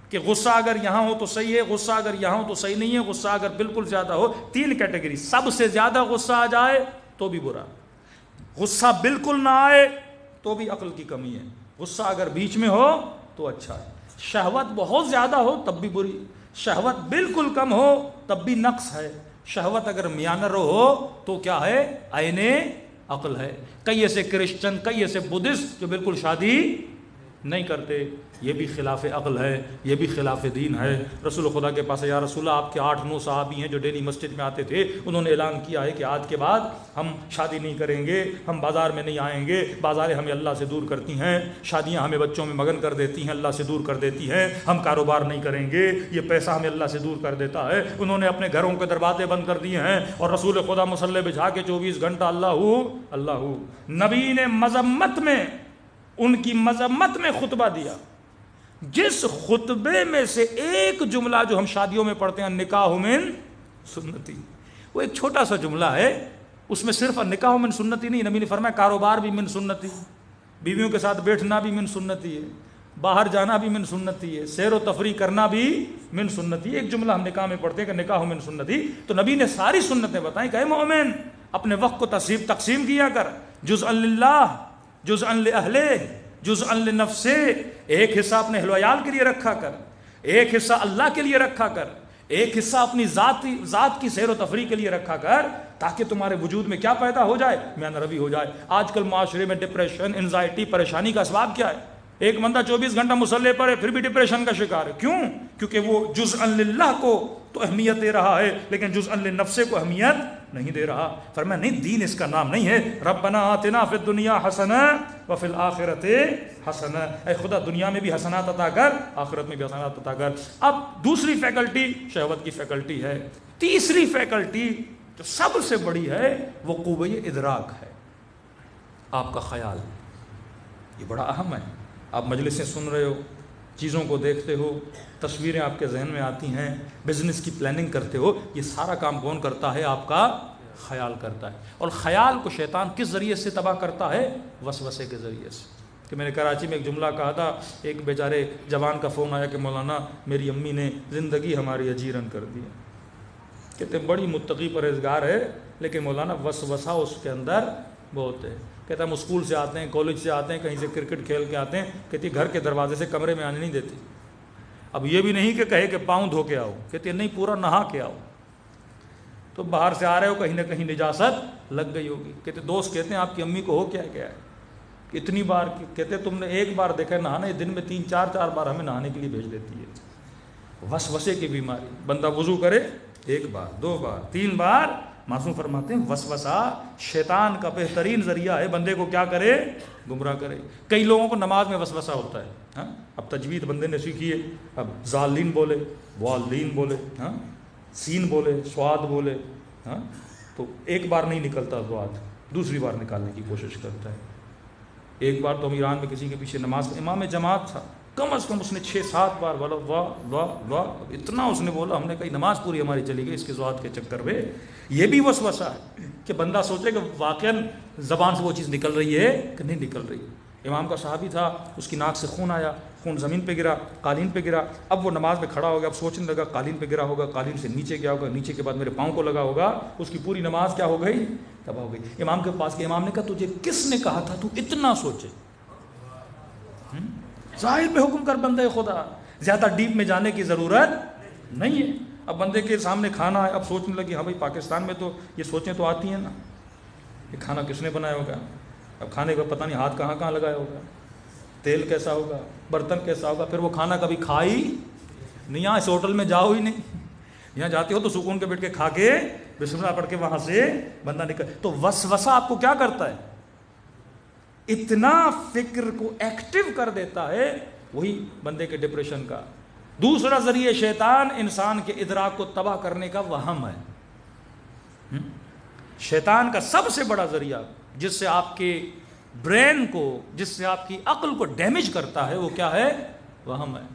کہ غصہ اگر یہاں ہو تو صحیح ہے, غصہ اگر یہاں ہو تو صحیح نہیں ہے, غصہ اگر بالکل زیادہ ہو. 3 کیٹیگری. سب سے زیادہ غصہ آ جائے تو بھی برا, غصہ بالکل نہ آئے تو بھی عقل کی کمی ہے, غصہ اگر بیچ میں ہو تو اچھا ہے. شہوت بہت زیادہ ہو تب بھی بری, شہوت بالکل کم ہو تب بھی نقص ہے. شہوت اگر میانہ رو ہو تو کیا ہے؟ عین عقل ہے. کئی ایسے کرسچن, کئی ایسے بدھسٹ جو بالکل شادی نہیں کرتے, یہ بھی خلاف عقل ہے, یہ بھی خلاف دین ہے. رسول خدا کے پاس, یا رسول اللہ آپ کے 8-9 صحابی ہیں جو ڈیلی مسجد میں آتے تھے, انہوں نے اعلان کیا ہے کہ آج کے بعد ہم شادی نہیں کریں گے, ہم بازار میں نہیں آئیں گے, بازاریں ہمیں اللہ سے دور کرتی ہیں, شادیاں ہمیں بچوں میں مگن کر دیتی ہیں, اللہ سے دور کر دیتی ہیں, ہم کاروبار نہیں کریں گے, یہ پیسہ ہمیں اللہ سے دور کر دیتا ہے. انہوں نے اپنے گھروں کے دروازے بند کر دیے ہیں اور رسول خدا مصلی بچھا کے 24 گھنٹہ اللہ. نبی نے مذمت میں, ان کی مذمت میں خطبہ دیا. جس خطبے میں سے ایک جملہ جو ہم شادیوں میں پڑھتے ہیں, نکاح من سنتی, وہ ایک چھوٹا سا جملہ ہے, اس میں صرف نکاح من سنتی نہیں, نبی نے فرمایا کاروبار بھی من سنتی, بیویوں کے ساتھ بیٹھنا بھی من سنتی ہے, باہر جانا بھی من سنتی ہے, سیر و تفریح کرنا بھی من سنتی ہے. ایک جملہ ہم نکاح میں پڑھتے ہیں کہ نکاح من سنتی. تو نبی نے ساری سنتیں بتائیں کہ اے مومن اپنے وقت کو تقسیم کیا کر, جزءا للہ, جزءا لأہلہ, جزءا لنفسہ. ایک حصہ اپنے اہل و عیال کے لیے رکھا کر, ایک حصہ اللہ کے لیے رکھا کر, ایک حصہ اپنی ذات کی سیر و تفریح کے لیے رکھا کر, تاکہ تمہارے وجود میں کیا پیدا ہو جائے؟ میانہ روی ہو جائے. آج کل معاشرے میں ڈپریشن, انزائٹی, پریشانی کا اسباب کیا ہے؟ ایک بندہ 24 گھنٹہ مصلی پر ہے پھر بھی ڈپریشن کا شکار ہے. کیوں؟ کیونکہ وہ جزءا للہ کو تو اہمیت دے رہا ہے لیکن جزءا للنفس کو اہمیت نہیں دے رہا. فرمایا نہیں, دین اس کا نام نہیں ہے. ربنا آتنا فی الدنیا حسنہ وفی الآخرۃ حسنہ. اے خدا دنیا میں بھی حسنات عطا کر, آخرت میں بھی حسنات عطا کر. اب دوسری فیکلٹی شہوت کی فیکلٹی ہے. تیسری فیکلٹی جو سب سے بڑی ہے وہ قوہ ادراک ہے, آپ کا خیال. یہ بڑا اہم ہے. آپ مجلسیں سن رہے ہو, چیزوں کو دیکھتے ہو, تصویریں آپ کے ذہن میں آتی ہیں, بزنس کی پلاننگ کرتے ہو, یہ سارا کام کون کرتا ہے؟ آپ کا خیال کرتا ہے. اور خیال کو شیطان کس ذریعے سے تباہ کرتا ہے؟ وسوسے کے ذریعے سے. کہ میں نے کراچی میں ایک جملہ کہا تھا, ایک بیچارے جوان کا فون آیا کہ مولانا میری امی نے زندگی ہماری اجیرن کر دی. کہتے بڑی متقی پرہیزگار ہے لیکن مولانا وسوسہ اس کے اندر بہت ہے. کہتا ہم اسکول سے آتے ہیں, کالج سے آتے ہیں, کہیں سے کرکٹ کھیل کے آتے ہیں, کہتی گھر کے دروازے سے کمرے میں آنے نہیں دیتی. اب یہ بھی نہیں کہ کہے کہ پاؤں دھو کے آؤ, کہتی نہیں پورا نہا کے آؤ. تو باہر سے آ رہے ہو, کہیں نہ کہیں نجاست لگ گئی ہوگی. کہتے دوست کہتے ہیں آپ کی امی کو ہو کیا ہے اتنی بار؟ کہتے تم نے ایک بار دیکھا نہانا, دن میں 3-4 بار ہمیں نہانے کے لیے بھیج دیتی ہے. وسوسے کی بیماری. بندہ وضو کرے 1 بار 2 بار 3 بار, معصوم فرماتے ہیں وسوسہ شیطان کا بہترین ذریعہ ہے بندے کو کیا کرے؟ گمراہ کرے. کئی لوگوں کو نماز میں وسوسہ ہوتا ہے. ہاں اب تجوید بندے نے سیکھی ہے, اب ظالین بولے, والین بولے, ہاں سین بولے, سواد بولے, ہاں تو ایک بار نہیں نکلتا سواد, دوسری بار نکالنے کی کوشش کرتا ہے. ایک بار تو ہم ایران میں کسی کے پیچھے نماز میں، امام جماعت تھا، کم از کم اس نے 6-7 بار واہ واہ واہ واہ اتنا اس نے بولا، ہم نے کہی نماز پوری ہماری چلی گئی اس کے ذوات کے چکر میں۔ یہ بھی وسوسہ ہے کہ بندہ سوچے کہ واقعاً زبان سے وہ چیز نکل رہی ہے کہ نہیں نکل رہی۔ امام کا صحابی تھا، اس کی ناک سے خون آیا، خون زمین پہ گرا، قالین پہ گرا، اب وہ نماز میں کھڑا ہو گیا، اب سوچنے لگا قالین پہ گرا ہوگا، قالین سے نیچے گیا ہوگا، نیچے کے بعد میرے پاؤں کو لگا ہوگا، اس کی پوری نماز کیا ہو گئی؟ تباہ ہو گئی۔ امام کے پاس کے امام نے کہا تجھے کس نے کہا تھا تو اتنا سوچے؟ ظاہر پہ حکم کر بندے خدا، زیادہ ڈیپ میں جانے کی ضرورت نہیں ہے۔ اب بندے کے سامنے کھانا ہے، اب سوچنے لگی ہاں بھائی پاکستان میں تو یہ سوچیں تو آتی ہیں نا، یہ کھانا کس نے بنایا ہوگا، اب کھانے کا پتہ نہیں ہاتھ کہاں کہاں لگایا ہوگا، تیل کیسا ہوگا، برتن کیسا ہوگا، پھر وہ کھانا کبھی کھائی نہیں، یہاں اس ہوٹل میں جاؤ ہی نہیں، یہاں جاتے ہو تو سکون کے بیٹھ کے کھا کے بسم اللہ پڑھ کے وہاں سے بندہ نکل۔ تو وسوسہ آپ کو کیا کرتا ہے؟ اتنا فکر کو ایکٹیو کر دیتا ہے، وہی بندے کے ڈپریشن کا۔ دوسرا ذریعہ شیطان انسان کے ادراک کو تباہ کرنے کا وہم ہے۔ شیطان کا سب سے بڑا ذریعہ جس سے آپ کے برین کو، جس سے آپ کی عقل کو ڈیمیج کرتا ہے، وہ کیا ہے؟ وہم ہے۔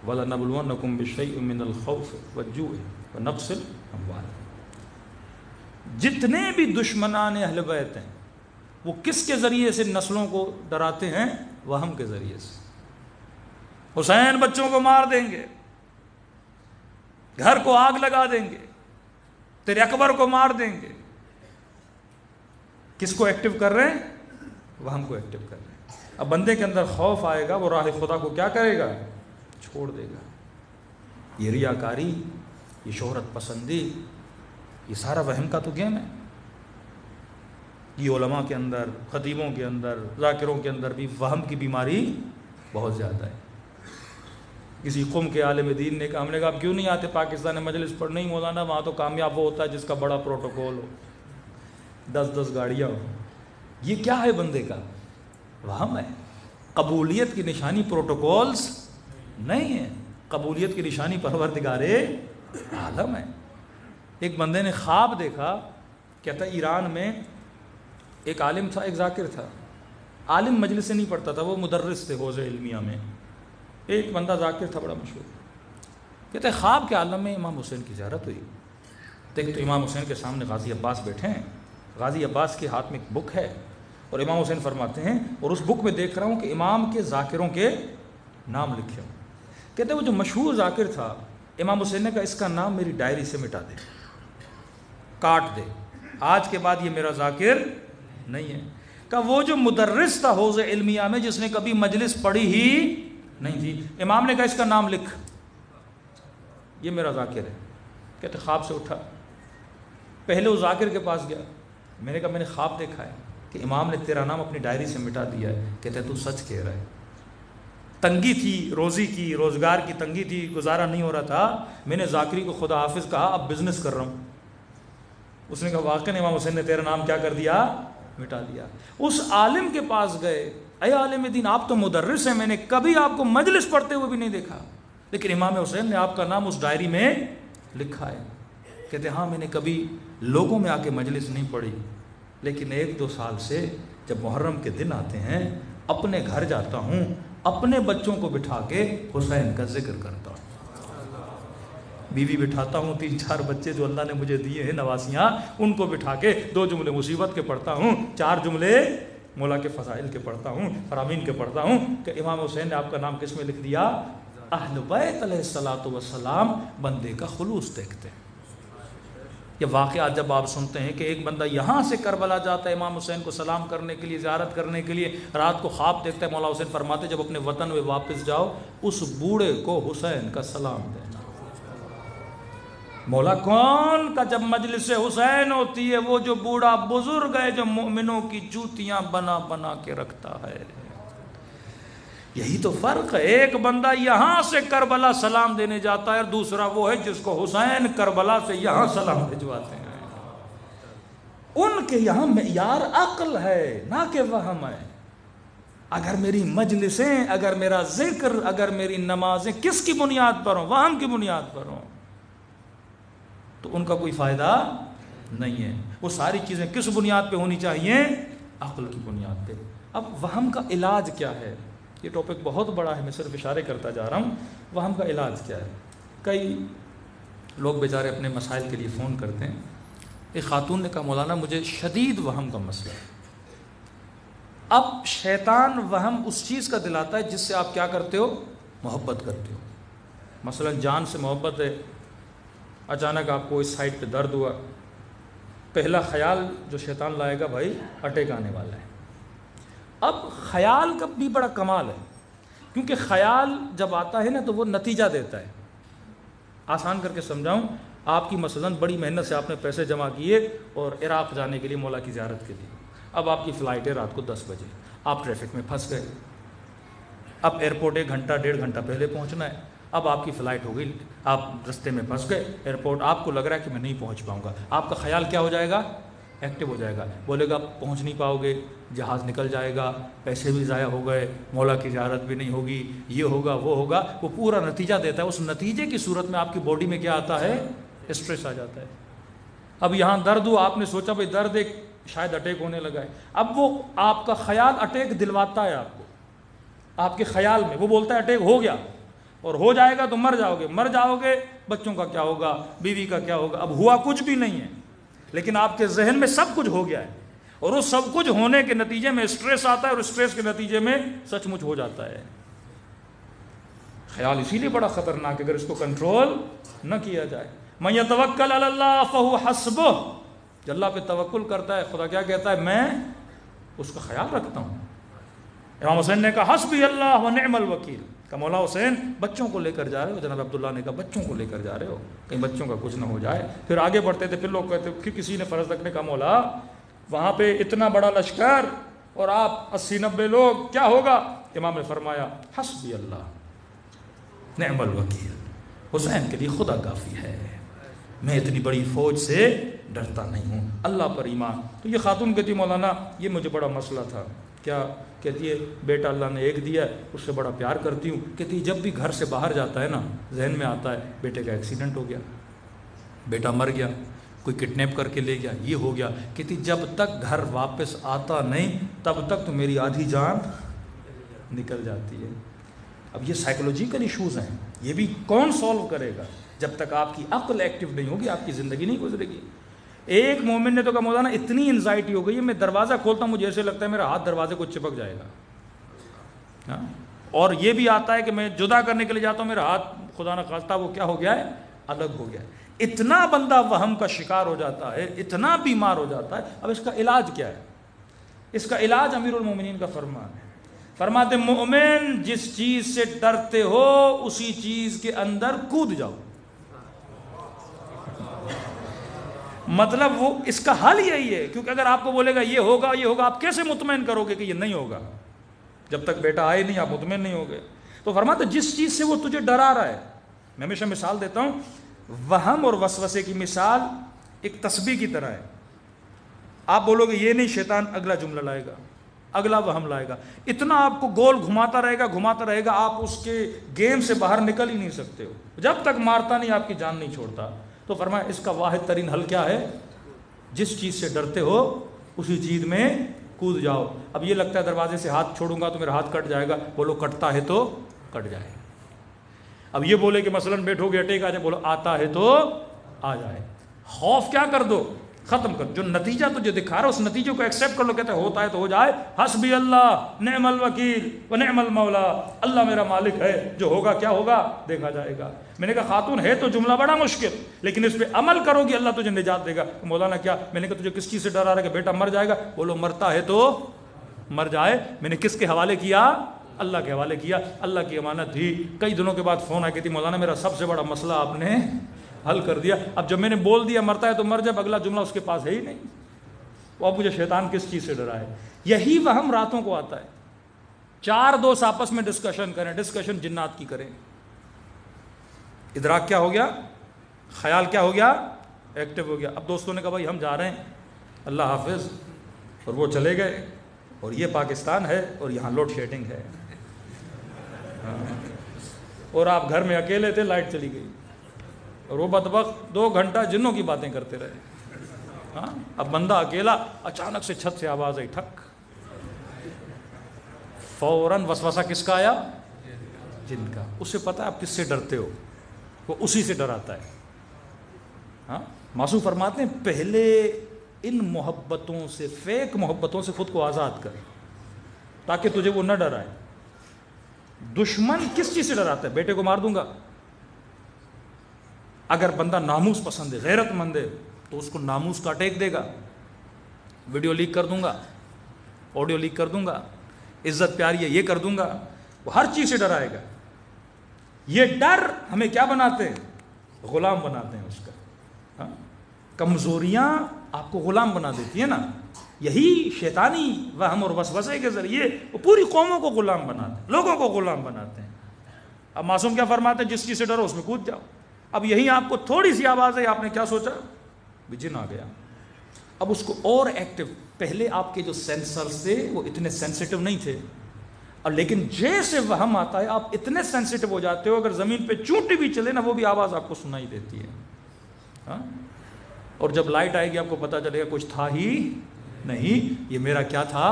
وَلَنَبْلُوَنَّكُمْ بِشَيْءٍ مِّنَ الْخَوْفِ وَالْجُوعِ وَنَقْصٍ الْأَمْوَالِ۔ جتنے بھی دشمنان اہل بیت ہیں وہ کس کے ذریعے سے نسلوں کو ڈراتے ہیں؟ وہم کے ذریعے سے۔ حسین بچوں کو مار دیں گے، گھر کو آگ لگا دیں گے، تیرے اکبر کو مار دیں گے۔ کس کو ایکٹیو کر رہے ہیں؟ وہم کو ایکٹیو کر رہے ہیں۔ اب بندے کے اندر خوف آئے گا، وہ راہ خدا کو کیا کرے گا؟ چھوڑ دے گا۔ یہ ریاکاری، یہ شہرت پسندی، یہ سارا وہم کا تو گیم ہے۔ یہ علماء کے اندر، خطیبوں کے اندر، ذاکروں کے اندر بھی وہم کی بیماری بہت زیادہ ہے۔ کسی قوم کے عالم دین نے کہا، ہم نے کہا آپ کیوں نہیں آتے پاکستان مجلس پر؟ نہیں مولانا، وہاں تو کامیاب وہ ہوتا ہے جس کا بڑا پروٹوکول ہو، 10 گاڑیاں ہوں۔ یہ کیا ہے بندے کا؟ وہم ہے۔ قبولیت کی نشانی پروٹوکولز نہیں ہے، قبولیت کی نشانی پروردگار عالم ہے۔ ایک بندے نے خواب دیکھا، کہتا ایران میں ایک عالم تھا، ایک ذاکر تھا۔ عالم مجلس سے نہیں پڑھتا تھا، وہ مدرس تھے حوزہ علمیہ میں۔ ایک بندہ ذاکر تھا بڑا مشہور، کہتے خواب کے عالم میں امام حسین کی زیارت ہوئی۔ دیکھ تو امام حسین کے سامنے غازی عباس بیٹھے ہیں، غازی عباس کے ہاتھ میں ایک بک ہے، اور امام حسین فرماتے ہیں اور اس بک میں دیکھ رہا ہوں کہ امام کے ذاکروں کے نام لکھے ہوں۔ کہتے وہ جو مشہور ذاکر تھا، امام حسین نے کہا اس کا نام میری ڈائری سے مٹا دے، کاٹ دے، آج کے بعد یہ میرا ذاکر نہیں ہے۔ کہ وہ جو مدرس تھا حوزہ علمیہ میں، جس نے کبھی مجلس پڑھی ہی نہیں تھی، امام نے کہا اس کا نام لکھ، یہ میرا ذاکر ہے۔ کہتے خواب سے اٹھا، پہلے اس ذاکر کے پاس گیا، میں نے کہا میں نے خواب دیکھا ہے کہ امام نے تیرا نام اپنی ڈائری سے مٹا دیا ہے۔ کہتے تو سچ کہہ رہا ہے، تنگی تھی، روزی کی، روزگار کی تنگی تھی، گزارا نہیں ہو رہا تھا، میں نے ذاکری کو خدا حافظ کہا، اب بزنس کر رہا ہوں۔ اس نے کہا واقعی امام حسین نے تیرا نام کیا کر دیا؟ مٹا دیا۔ اس عالم کے پاس گئے، اے عالم دین آپ تو مدرس ہیں، میں نے کبھی آپ کو مجلس پڑھتے ہوئے بھی نہیں دیکھا، لیکن امام حسین نے آپ کا نام اس ڈائری میں لکھا ہے۔ کہتے ہاں میں نے کبھی لوگوں میں آ کے مجلس نہیں پڑھی، لیکن 1-2 سال سے جب محرم کے دن آتے ہیں اپنے گھر جاتا ہوں، اپنے بچوں کو بٹھا کے حسین کا ذکر کرتا ہوں، بیوی بٹھاتا ہوں، 3-4 بچے جو اللہ نے مجھے دیے ہیں نواسیاں، ان کو بٹھا کے 2 جملے مصیبت کے پڑھتا ہوں، 4 جملے مولا کے فضائل کے پڑھتا ہوں، فرامین کے پڑھتا ہوں، کہ امام حسین نے آپ کا نام کس میں لکھ دیا؟ اہل بیت علیہ الصلوۃ والسلام بندے کا خلوص دیکھتے ہیں۔ یہ واقعات جب آپ سنتے ہیں کہ ایک بندہ یہاں سے کربلا جاتا ہے امام حسین کو سلام کرنے کے لیے، زیارت کرنے کے لیے، رات کو خواب دیکھتا ہے، مولا حسین فرماتے جب اپنے وطن میں واپس جاؤ اس بوڑھے کو حسین کا سلام دینا۔ مولا کون کا جب مجلس حسین ہوتی ہے، وہ جو بوڑھا بزرگ ہے جو مومنوں کی جوتیاں بنا بنا کے رکھتا ہے۔ یہی تو فرق ہے، ایک بندہ یہاں سے کربلا سلام دینے جاتا ہے اور دوسرا وہ ہے جس کو حسین کربلا سے یہاں سلام بھجواتے ہیں۔ ان کے یہاں معیار عقل ہے نہ کہ وہم ہے۔ اگر میری مجلسیں، اگر میرا ذکر، اگر میری نمازیں کس کی بنیاد پر ہوں؟ وہم کی بنیاد پر ہوں تو ان کا کوئی فائدہ نہیں ہے۔ وہ ساری چیزیں کس بنیاد پہ ہونی چاہیے؟ عقل کی بنیاد پہ۔ اب وہم کا علاج کیا ہے؟ یہ ٹاپک بہت بڑا ہے، میں صرف اشارے کرتا جا رہا ہوں۔ وہم کا علاج کیا ہے؟ کئی لوگ بیچارے اپنے مسائل کے لیے فون کرتے ہیں۔ ایک خاتون نے کہا مولانا مجھے شدید وہم کا مسئلہ ہے۔ اب شیطان وہم اس چیز کا دلاتا ہے جس سے آپ کیا کرتے ہو؟ محبت کرتے ہو۔ مثلا جان سے محبت ہے، اچانک آپ کو اس سائڈ پہ درد ہوا، پہلا خیال جو شیطان لائے گا بھائی اٹیک آنے والا ہے۔ اب خیال کا بھی بڑا کمال ہے، کیونکہ خیال جب آتا ہے نا تو وہ نتیجہ دیتا ہے۔ آسان کر کے سمجھاؤں، آپ کی مثلا بڑی محنت سے آپ نے پیسے جمع کیے اور عراق جانے کے لیے، مولا کی زیارت کے لیے۔ اب آپ کی فلائٹ ہے رات کو 10 بجے، آپ ٹریفک میں پھنس گئے۔ اب ایئرپورٹ 1 گھنٹہ 1.5 گھنٹہ پہلے پہنچنا ہے۔ اب آپ کی فلائٹ ہو گئی، آپ رستے میں پھنس گئے ایئرپورٹ، آپ کو لگ رہا ہے کہ میں نہیں پہنچ پاؤں گا۔ آپ کا خیال کیا ہو جائے گا؟ ایکٹیو ہو جائے گا، بولے گا پہنچ نہیں پاؤ گے، جہاز نکل جائے گا، پیسے بھی ضائع ہو گئے، مولا کی زیارت بھی نہیں ہوگی، یہ ہوگا وہ ہوگا۔ وہ پورا نتیجہ دیتا ہے۔ اس نتیجے کی صورت میں آپ کی باڈی میں کیا آتا ہے؟ اسٹریس آ جاتا ہے۔ اب یہاں درد ہوا، آپ نے سوچا بھائی درد ایک شاید اٹیک ہونے لگا ہے۔ اب وہ آپ کا خیال اٹیک دلواتا ہے آپ کو، آپ کے خیال میں وہ بولتا ہے اٹیک ہو گیا، اور ہو جائے گا تو مر جاؤ گے، مر جاؤ گے بچوں کا کیا ہوگا، بیوی کا کیا ہوگا۔ اب ہوا کچھ بھی نہیں ہے، لیکن آپ کے ذہن میں سب کچھ ہو گیا ہے، اور اس سب کچھ ہونے کے نتیجے میں اسٹریس آتا ہے، اور اسٹریس کے نتیجے میں سچ مچ ہو جاتا ہے۔ خیال اسی لیے بڑا خطرناک ہے اگر اس کو کنٹرول نہ کیا جائے۔ من یتوکل علی اللہ فہو حسبہ، جو اللہ پہ توکل کرتا ہے، خدا کیا کہتا ہے؟ میں اس کا خیال رکھتا ہوں۔ امام حسین نے کہا حسبی اللہ و نعم الوکیل، کہ مولا حسین بچوں کو لے کر جا رہے ہو، جناب عبداللہ نے کہا بچوں کو لے کر جا رہے ہو، کہیں بچوں کا کچھ نہ ہو جائے۔ پھر آگے بڑھتے تھے، پھر لوگ کہتے پھر کسی نے فرض رکھنے کا، مولا وہاں پہ اتنا بڑا لشکر اور آپ 80-90 لوگ، کیا ہوگا؟ امام نے فرمایا حسبی اللہ نعم الوکیل، حسین کے لیے خدا کافی ہے، میں اتنی بڑی فوج سے ڈرتا نہیں ہوں، اللہ پر ایمان۔ تو یہ خاتون کہتی مولانا یہ مجھے بڑا مسئلہ تھا۔ کیا؟ کہتی ہے بیٹا اللہ نے ایک دیا ہے، اس سے بڑا پیار کرتی ہوں۔ کہتی جب بھی گھر سے باہر جاتا ہے نا، ذہن میں آتا ہے بیٹے کا ایکسیڈنٹ ہو گیا، بیٹا مر گیا، کوئی کڈنیپ کر کے لے گیا، یہ ہو گیا۔ کہتی جب تک گھر واپس آتا نہیں تب تک تو میری آدھی جان نکل جاتی ہے۔ اب یہ سائیکولوجیکل ایشوز ہیں، یہ بھی کون سولو کرے گا؟ جب تک آپ کی عقل ایکٹیو نہیں ہوگی آپ کی زندگی نہیں گزرے گی۔ ایک مومن نے تو کہا مولانا اتنی انزائٹی ہو گئی ہے، میں دروازہ کھولتا ہوں مجھے ایسے لگتا ہے میرا ہاتھ دروازے کو چپک جائے گا، اور یہ بھی آتا ہے کہ میں جدا کرنے کے لیے جاتا ہوں، میرا ہاتھ خدا نہ خواستہ وہ کیا ہو گیا ہے؟ الگ ہو گیا ہے۔ اتنا بندہ وہم کا شکار ہو جاتا ہے، اتنا بیمار ہو جاتا ہے۔ اب اس کا علاج کیا ہے؟ اس کا علاج امیر المومنین کا فرمان ہے، فرماتے مومن جس چیز سے ڈرتے ہو اسی چیز کے اندر کود جاؤ۔ مطلب وہ اس کا حل یہی ہے، کیونکہ اگر آپ کو بولے گا یہ ہوگا یہ ہوگا، آپ کیسے مطمئن کرو گے کہ یہ نہیں ہوگا؟ جب تک بیٹا آئے نہیں آپ مطمئن نہیں ہوگے۔ تو فرماتے جس چیز سے وہ تجھے ڈرا رہا ہے، میں ہمیشہ مثال دیتا ہوں، وہم اور وسوسے کی مثال ایک تسبیح کی طرح ہے۔ آپ بولو گے یہ نہیں، شیطان اگلا جملہ لائے گا، اگلا وہم لائے گا، اتنا آپ کو گول گھماتا رہے گا، آپ اس کے گیم سے باہر نکل ہی نہیں سکتے ہو، جب تک مارتا نہیں آپ کی جان نہیں چھوڑتا۔ تو فرمایا اس کا واحد ترین حل کیا ہے؟ جس چیز سے ڈرتے ہو اسی چیز میں کود جاؤ۔ اب یہ لگتا ہے دروازے سے ہاتھ چھوڑوں گا تو میرا ہاتھ کٹ جائے گا، بولو کٹتا ہے تو کٹ جائے۔ اب یہ بولے کہ مثلا بیٹھو گے اٹیک آ جائے، بولو آتا ہے تو آ جائے۔ خوف کیا کر دو؟ ختم کر، جو نتیجہ تجھے دکھا رہا اس نتیجے کو ایکسیپٹ کر لو، کہتے ہیں ہوتا ہے تو ہو جائے، حسبی اللہ نعم الوکیل و نعم المولا، اللہ میرا مالک ہے، جو ہوگا کیا ہوگا دیکھا جائے گا۔ میں نے کہا خاتون ہے تو جملہ بڑا مشکل، لیکن اس پہ عمل کرو گی اللہ تجھے نجات دے گا۔ مولانا کیا؟ میں نے کہا تجھے کس چیز سے ڈر آ رہا ہے کہ بیٹا مر جائے گا؟ بولو مرتا ہے تو مر جائے۔ میں نے کس کے حوالے کیا؟ اللہ کے حوالے کیا، اللہ کی امانت تھی۔ کئی دنوں کے بعد فون آ کے تھی مولانا میرا سب سے بڑا مسئلہ آپ نے حل کر دیا۔ اب جب میں نے بول دیا مرتا ہے تو مر جائے، اگلا جملہ اس کے پاس ہے ہی نہیں، وہ اب مجھے شیطان کس چیز سے ڈرائے؟ یہی وہم راتوں کو آتا ہے۔ 4 دوست آپس میں ڈسکشن کریں، ڈسکشن جنات کی کریں، ادراک کیا ہو گیا؟ خیال کیا ہو گیا؟ ایکٹیو ہو گیا۔ اب دوستوں نے کہا بھائی ہم جا رہے ہیں، اللہ حافظ، اور وہ چلے گئے، اور یہ پاکستان ہے اور یہاں لوڈ شیڈنگ ہے، اور آپ گھر میں اکیلے تھے، لائٹ چلی گئی، اور وہ بدبخت 2 گھنٹہ جنوں کی باتیں کرتے رہے۔ اب بندہ اکیلا، اچانک سے چھت سے آواز آئی ٹھک، فوراً وسوسہ کس کا آیا؟ جن کا. اسے پتہ ہے آپ کس سے ڈرتے ہو، وہ اسی سے ڈراتا ہے. ہاں معصوم فرماتے ہیں پہلے ان محبتوں سے، فیک محبتوں سے خود کو آزاد کر تاکہ تجھے وہ نہ ڈرائے. دشمن کس چیز سے ڈراتا ہے؟ بیٹے کو مار دوں گا. اگر بندہ ناموس پسند ہے، غیرت مند ہے، تو اس کو ناموس کا اٹیک دے گا. ویڈیو لیک کر دوں گا، آڈیو لیک کر دوں گا، عزت پیاری ہے یہ کر دوں گا. وہ ہر چیز سے ڈرائے گا. یہ ڈر ہمیں کیا بناتے ہیں؟ غلام بناتے ہیں اس کا. ہاں کمزوریاں آپ کو غلام بنا دیتی ہیں نا. یہی شیطانی وہم اور وسوسے کے ذریعے وہ پوری قوموں کو غلام بناتے ہیں، لوگوں کو غلام بناتے ہیں. اب معصوم کیا فرماتے ہیں؟ جس چیز سے ڈرو اس میں کود جاؤ. اب یہی آپ کو تھوڑی سی آواز ہے، آپ نے کیا سوچا؟ جن آ گیا. اب اس کو اور ایکٹیو. پہلے آپ کے جو سینسرز تھے وہ اتنے سینسیٹیو نہیں تھے، اور لیکن جیسے وہم آتا ہے آپ اتنے سینسیٹیو ہو جاتے ہو، اگر زمین پہ چونٹی بھی چلے نا وہ بھی آواز آپ کو سنائی دیتی ہے. ہاں اور جب لائٹ آئے گی آپ کو پتا چلے گا کچھ تھا ہی نہیں، یہ میرا کیا تھا؟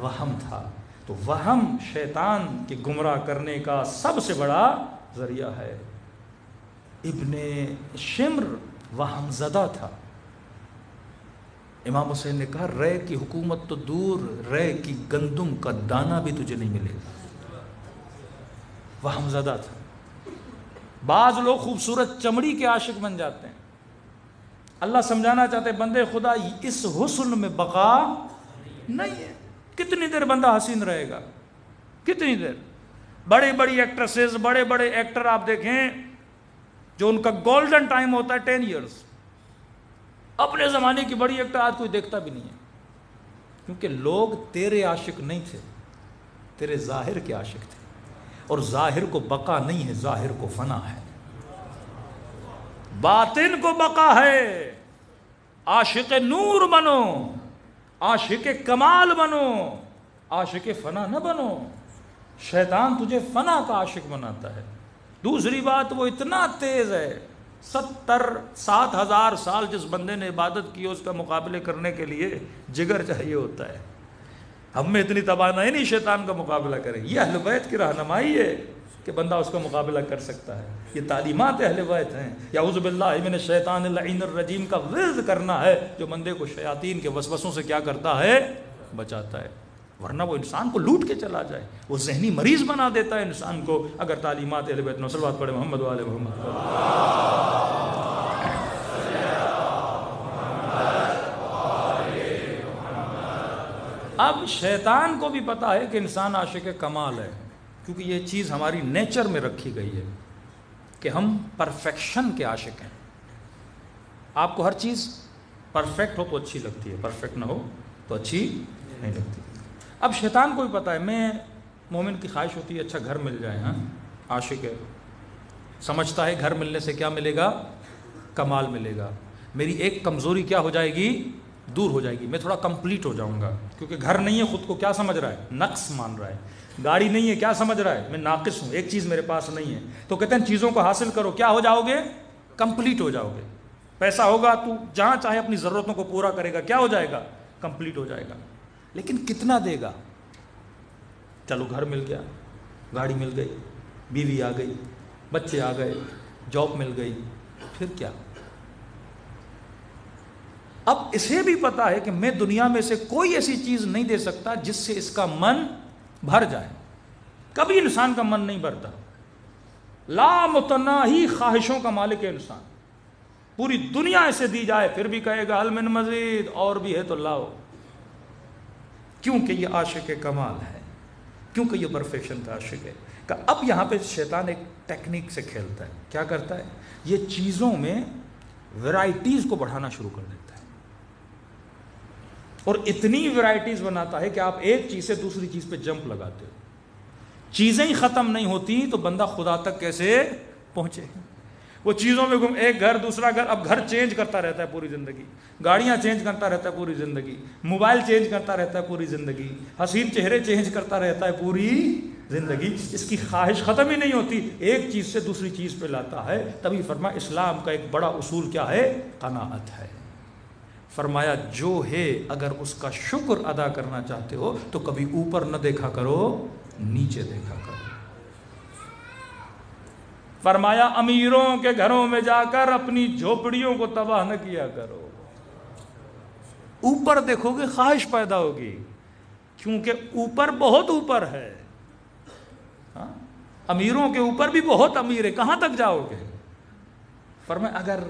وہم تھا. تو وہم شیطان کے گمراہ کرنے کا سب سے بڑا ذریعہ ہے. ابن شمر وہم زدہ تھا. امام حسین نے کہا رے کی حکومت تو دور، رے کی گندم کا دانہ بھی تجھے نہیں ملے گا. وہم زدہ تھا. بعض لوگ خوبصورت چمڑی کے عاشق بن جاتے ہیں. اللہ سمجھانا چاہتے ہیں بندے خدا اس حسن میں بقا نہیں ہے. کتنی دیر بندہ حسین رہے گا؟ کتنی دیر؟ بڑی بڑی ایکٹریسز، بڑے بڑے ایکٹر آپ دیکھیں جو ان کا گولڈن ٹائم ہوتا ہے 10 ایئرز. اپنے زمانے کی بڑی ایکٹر آج کوئی دیکھتا بھی نہیں ہے، کیونکہ لوگ تیرے عاشق نہیں تھے، تیرے ظاہر کے عاشق تھے. اور ظاہر کو بقا نہیں ہے، ظاہر کو فنا ہے. باطن کو بقا ہے. عاشق نور بنو، عاشق کمال بنو، عاشق فنا نہ بنو. شیطان تجھے فنا کا عاشق بناتا ہے. دوسری بات وہ اتنا تیز ہے، 7,000 سال جس بندے نے عبادت کی اس کا مقابلے کرنے کے لیے جگر چاہیے ہوتا ہے. ہم میں اتنی توانائی نہیں شیطان کا مقابلہ کرے. یہ اہل بیت کی رہنمائی ہے کہ بندہ اس کا مقابلہ کر سکتا ہے. یہ تعلیمات اہل بیت ہیں. اعوذ باللہ من الشیطان اللعین الرجیم کا ورد کرنا ہے جو بندے کو شیاطین کے وسوسوں سے کیا کرتا ہے؟ بچاتا ہے. ورنہ وہ انسان کو لوٹ کے چلا جائے، وہ ذہنی مریض بنا دیتا ہے انسان کو اگر تعلیمات اہل بیت. صلوات پڑھے محمد و آل محمد. اب شیطان کو بھی پتا ہے کہ انسان عاشق کمال ہے، کیونکہ یہ چیز ہماری نیچر میں رکھی گئی ہے کہ ہم پرفیکشن کے عاشق ہیں. آپ کو ہر چیز پرفیکٹ ہو تو اچھی لگتی ہے، پرفیکٹ نہ ہو تو اچھی نہیں لگتی. اب شیطان کو بھی پتا ہے، میں مومن کی خواہش ہوتی ہے اچھا گھر مل جائے. ہاں عاشق ہے، سمجھتا ہے گھر ملنے سے کیا ملے گا؟ کمال ملے گا. میری ایک کمزوری کیا ہو جائے گی؟ دور ہو جائے گی. میں تھوڑا کمپلیٹ ہو جاؤں گا. کیونکہ گھر نہیں ہے خود کو کیا سمجھ رہا ہے؟ نقص مان رہا ہے. گاڑی نہیں ہے کیا سمجھ رہا ہے؟ میں ناقص ہوں، ایک چیز میرے پاس نہیں ہے. تو کہتے ہیں چیزوں کو حاصل کرو، کیا ہو جاؤ گے؟ کمپلیٹ ہو جاؤ گے. پیسہ ہوگا تو جہاں چاہے اپنی ضرورتوں کو پورا کرے گا، کیا ہو جائے گا؟ کمپلیٹ ہو جائے گا. لیکن کتنا دے گا؟ چلو گھر مل گیا، گاڑی مل گئی، بیوی آ گئی، بچے آ گئے، جاب مل گئی، پھر کیا؟ اب اسے بھی پتا ہے کہ میں دنیا میں سے کوئی ایسی چیز نہیں دے سکتا جس سے اس کا من بھر جائے. کبھی انسان کا من نہیں بھرتا. لا متناہی خواہشوں کا مالک ہے انسان. پوری دنیا اسے دی جائے پھر بھی کہے گا ہل من مزید، اور بھی ہے تو لاؤ. کیونکہ یہ عاشق کمال ہے، کیونکہ یہ پرفیکشن کا عاشق ہے. اب یہاں پہ شیطان ایک ٹیکنیک سے کھیلتا ہے. کیا کرتا ہے؟ یہ چیزوں میں ویرائٹیز کو بڑھانا شروع کر دیتا ہے، اور اتنی ویرائٹیز بناتا ہے کہ آپ ایک چیز سے دوسری چیز پہ جمپ لگاتے ہو. چیزیں ہی ختم نہیں ہوتی تو بندہ خدا تک کیسے پہنچے؟ وہ چیزوں میں گم، ایک گھر دوسرا گھر. اب گھر چینج کرتا رہتا ہے پوری زندگی، گاڑیاں چینج کرتا رہتا ہے پوری زندگی، موبائل چینج کرتا رہتا ہے پوری زندگی، حسین چہرے چینج کرتا رہتا ہے پوری زندگی. اس کی خواہش ختم ہی نہیں ہوتی، ایک چیز سے دوسری چیز پہ لاتا ہے. تبھی فرمایا اسلام کا ایک بڑا اصول کیا ہے؟ قناعت ہے. فرمایا جو ہے اگر اس کا شکر ادا کرنا چاہتے ہو تو کبھی اوپر نہ دیکھا کرو نیچے دیکھا کرو۔ فرمایا امیروں کے گھروں میں جا کر اپنی جھوپڑیوں کو تباہ نہ کیا کرو۔ اوپر دیکھو گے خواہش پیدا ہوگی، کیونکہ اوپر بہت اوپر ہے، امیروں کے اوپر بھی بہت امیر ہے، کہاں تک جاؤ گے؟ فرمایا اگر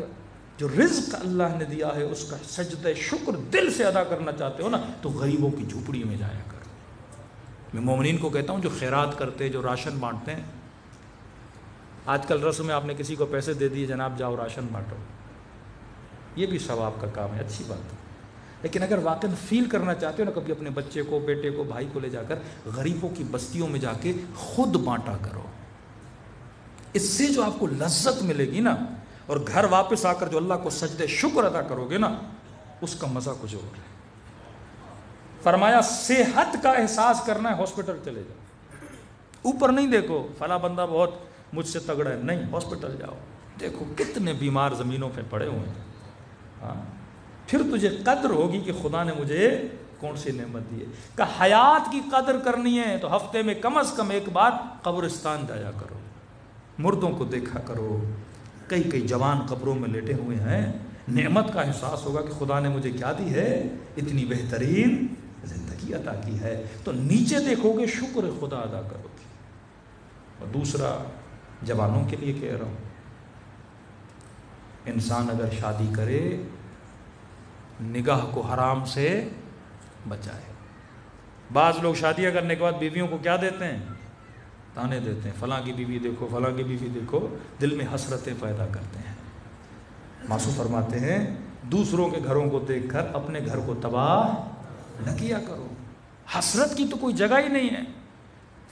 جو رزق اللہ نے دیا ہے اس کا سجدہ شکر دل سے ادا کرنا چاہتے ہو نا تو غریبوں کی جھوپڑی میں جایا کرو۔ میں مومنین کو کہتا ہوں جو خیرات کرتے، جو راشن بانٹتے ہیں، آج کل رسم میں آپ نے کسی کو پیسے دے دیے، جناب جاؤ راشن بانٹو، یہ بھی ثواب کا کام ہے، اچھی بات ہے، لیکن اگر واقعی فیل کرنا چاہتے ہو نا کبھی اپنے بچے کو، بیٹے کو، بھائی کو لے جا کر غریبوں کی بستیوں میں جا کے خود بانٹا کرو۔ اس سے جو آپ کو لذت ملے گی نا، اور گھر واپس آ کر جو اللہ کو سجدے شکر ادا کرو گے نا، اس کا مزہ کچھ اور ہے۔ فرمایا صحت کا احساس کرنا ہے ہاسپٹل چلے جاؤ، اوپر نہیں دیکھو فلاں بندہ بہت مجھ سے تگڑا ہے، نہیں، ہاسپٹل جاؤ، دیکھو کتنے بیمار زمینوں پہ پڑے ہوئے ہیں، پھر تجھے قدر ہوگی کہ خدا نے مجھے کون سی نعمت دی ہے۔ کہ حیات کی قدر کرنی ہے تو ہفتے میں کم از کم ایک بار قبرستان جایا کرو، مردوں کو دیکھا کرو، کئی جوان قبروں میں لیٹے ہوئے ہیں، نعمت کا احساس ہوگا کہ خدا نے مجھے کیا دی ہے، اتنی بہترین زندگی عطا کی ہے، تو نیچے دیکھو گے شکر خدا ادا کرو گے۔ اور دوسرا جوانوں کے لیے کہہ رہا ہوں، انسان اگر شادی کرے نگاہ کو حرام سے بچائے۔ بعض لوگ شادیاں کرنے کے بعد بیویوں کو کیا دیتے ہیں، تانے دیتے ہیں، فلاں کی بیوی دیکھو، فلاں کی بیوی دیکھو، دل میں حسرتیں پیدا کرتے ہیں۔ معصوم فرماتے ہیں دوسروں کے گھروں کو دیکھ کر اپنے گھر کو تباہ نہ کیا کرو، حسرت کی تو کوئی جگہ ہی نہیں ہے۔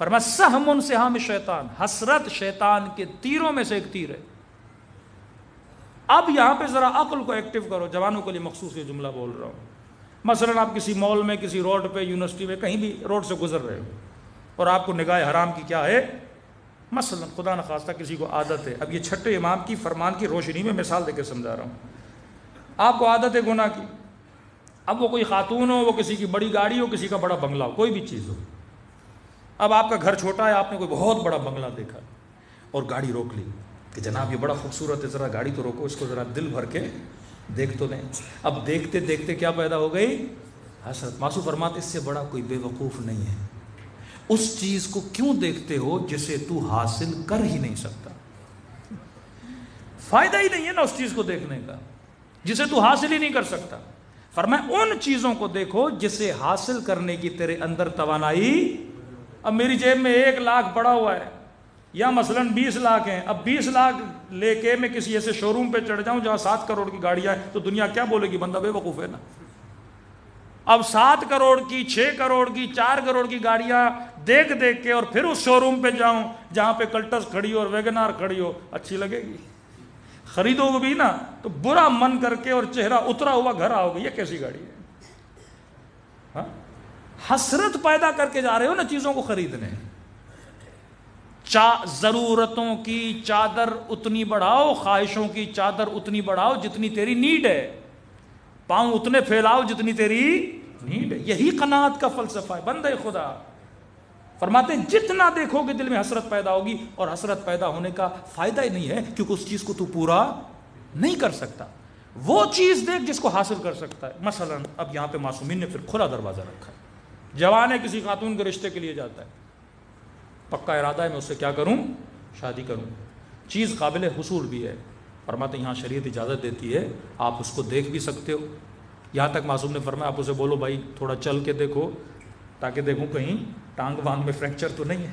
فرمایا سہم من سہام شیطان، حسرت شیطان کے تیروں میں سے ایک تیر ہے۔ اب یہاں پہ ذرا عقل کو ایکٹیو کرو، جوانوں کے لیے مخصوص یہ جملہ بول رہا ہوں۔ مثلا آپ کسی مال میں، کسی روڈ پہ، یونیورسٹی میں، کہیں بھی روڈ سے گزر رہے ہو اور آپ کو نگاہ حرام کی کیا ہے، مثلا خدا نخواستہ کسی کو عادت ہے، اب یہ چھٹے امام کی فرمان کی روشنی میں مثال دے کے سمجھا رہا ہوں، آپ کو عادت ہے گناہ کی، اب وہ کوئی خاتون ہو، وہ کسی کی بڑی گاڑی ہو، کسی کا بڑا بنگلہ ہو، کوئی بھی چیز ہو، اب آپ کا گھر چھوٹا ہے، آپ نے کوئی بہت بڑا بنگلہ دیکھا اور گاڑی روک لی کہ جناب یہ بڑا خوبصورت ہے، ذرا گاڑی تو روکو، اس کو ذرا دل بھر کے دیکھ تو دیں۔ اب دیکھتے دیکھتے کیا پیدا ہو گئی، حسرت۔ معصوم فرماتے اس سے بڑا کوئی بے وقوف نہیں ہے۔ اس چیز کو کیوں دیکھتے ہو جسے تو حاصل کر ہی نہیں سکتا، فائدہ ہی نہیں ہے نا اس چیز کو دیکھنے کا جسے تو حاصل ہی نہیں کر سکتا۔ فرمایا ان چیزوں کو دیکھو جسے حاصل کرنے کی تیرے اندر توانائی۔ اب میری جیب میں 1 لاکھ پڑا ہوا ہے یا مثلاً 20 لاکھ ہیں، اب 20 لاکھ لے کے میں کسی ایسے شو روم پہ چڑھ جاؤں جہاں 7 کروڑ کی گاڑیاں ہیں تو دنیا کیا بولے گی، بندہ بے وقوف ہے نا۔ اب 7 کروڑ کی، 6 کروڑ کی، 4 کروڑ کی گاڑیاں دیکھ دیکھ کے اور پھر اس شو روم پہ جاؤں جہاں پہ کلٹس کھڑی ہو اور ویگنار کھڑی ہو، اچھی لگے گی؟ خریدو گے بھی نا تو برا من کر کے اور چہرہ اترا ہوا گھر آؤ گے، یہ کیسی گاڑی ہے؟ ہاں، حسرت پیدا کر کے جا رہے ہو نا چیزوں کو خریدنے۔ ضرورتوں کی چادر اتنی بڑھاؤ، خواہشوں کی چادر اتنی بڑھاؤ جتنی تیری نیڈ ہے، پاؤں اتنے پھیلاؤ جتنی تیری نیڈ ہے۔ یہی قناعت کا فلسفہ ہے بندے خدا۔ فرماتے ہیں جتنا دیکھو گے دل میں حسرت پیدا ہوگی، اور حسرت پیدا ہونے کا فائدہ ہی نہیں ہے کیونکہ اس چیز کو تو پورا نہیں کر سکتا۔ وہ چیز دیکھ جس کو حاصل کر سکتا ہے۔ مثلا اب یہاں پہ معصومین نے پھر کھلا دروازہ رکھا ہے، جوان ہے کسی خاتون کے رشتے کے لیے جاتا ہے، پکا ارادہ ہے میں اس سے کیا کروں، شادی کروں، چیز قابل حصول بھی ہے۔ فرماتے یہاں شریعت اجازت دیتی ہے آپ اس کو دیکھ بھی سکتے ہو، یہاں تک معصوم نے فرمایا آپ اسے بولو بھائی تھوڑا چل کے دیکھو تاکہ دیکھوں کہیں ٹانگ وانگ میں فریکچر تو نہیں ہے،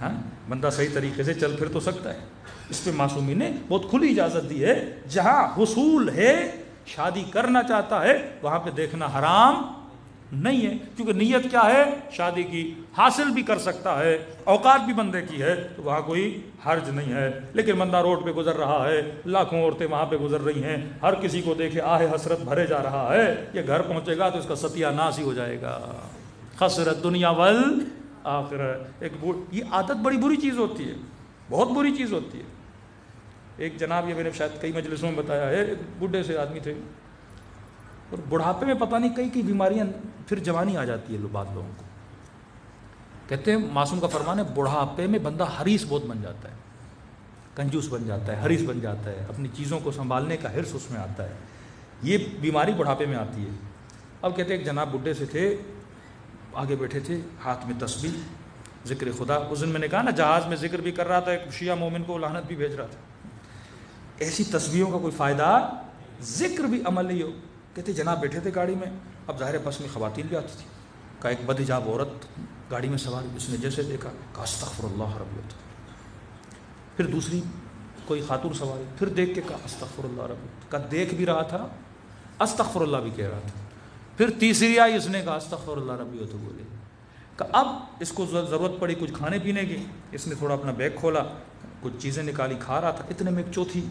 ہاں بندہ صحیح طریقے سے چل پھر تو سکتا ہے۔ اس پہ معصومی نے بہت کھلی اجازت دی ہے، جہاں حصول ہے، شادی کرنا چاہتا ہے، وہاں پہ دیکھنا حرام نہیں ہے، کیونکہ نیت کیا ہے، شادی کی، حاصل بھی کر سکتا ہے، اوقات بھی بندے کی ہے، تو وہاں کوئی حرج نہیں ہے۔ لیکن بندہ روڈ پہ گزر رہا ہے، لاکھوں عورتیں وہاں پہ گزر رہی ہیں، ہر کسی کو دیکھے آہ حسرت بھرے جا رہا ہے، یہ گھر پہنچے گا تو اس کا ستیہ ناس ہی ہو جائے گا۔ خسرت دنیا والآخرہ۔ یہ عادت بڑی بری چیز ہوتی ہے، بہت بری چیز ہوتی ہے۔ ایک جناب، یہ میں نے شاید کئی مجلسوں میں بتایا ہے، ایک بوڑھے سے آدمی تھے اور بڑھاپے میں پتہ نہیں کئی بیماریاں، پھر جوانی آ جاتی ہے بعض لوگوں کو، کہتے ہیں معصوم کا فرمان ہے بڑھاپے میں بندہ حریص بہت بن جاتا ہے، کنجوس بن جاتا ہے، حریص بن جاتا ہے، اپنی چیزوں کو سنبھالنے کا حرص اس میں آتا ہے. یہ بیماری بڑھاپے میں آتی ہے. اب کہتے ہیں ایک جناب بڈھے سے تھے، آگے بیٹھے تھے، ہاتھ میں تسبیح، ذکر خدا. اس دن میں نے کہا نا جہاز میں ذکر بھی کر رہا تھا، ایک شیعہ مومن کو لعنت بھی بھیج رہا تھا. ایسی تسبیحوں کا کوئی فائدہ، ذکر بھی عمل نہیں ہو. کہتے جناب بیٹھے تھے گاڑی میں، اب ظاہر بس میں خواتین بھی آتی تھی. کا ایک بدحجاب عورت گاڑی میں سوار، اس نے جیسے دیکھا کہا استغفر اللہ ربی. پھر دوسری کوئی خاتون سواری، پھر دیکھ کے کہا استغفر اللہ ربی. کا دیکھ بھی رہا تھا، استغفر اللہ بھی کہہ رہا تھا. پھر تیسری آئی، اس نے کہا استغفر اللہ ربی تو بولے. کہ اب اس کو ضرورت پڑی کچھ کھانے پینے کی، اس نے تھوڑا اپنا بیگ کھولا، کچھ چیزیں نکالی، کھا رہا تھا. اتنے میں ایک چوتھی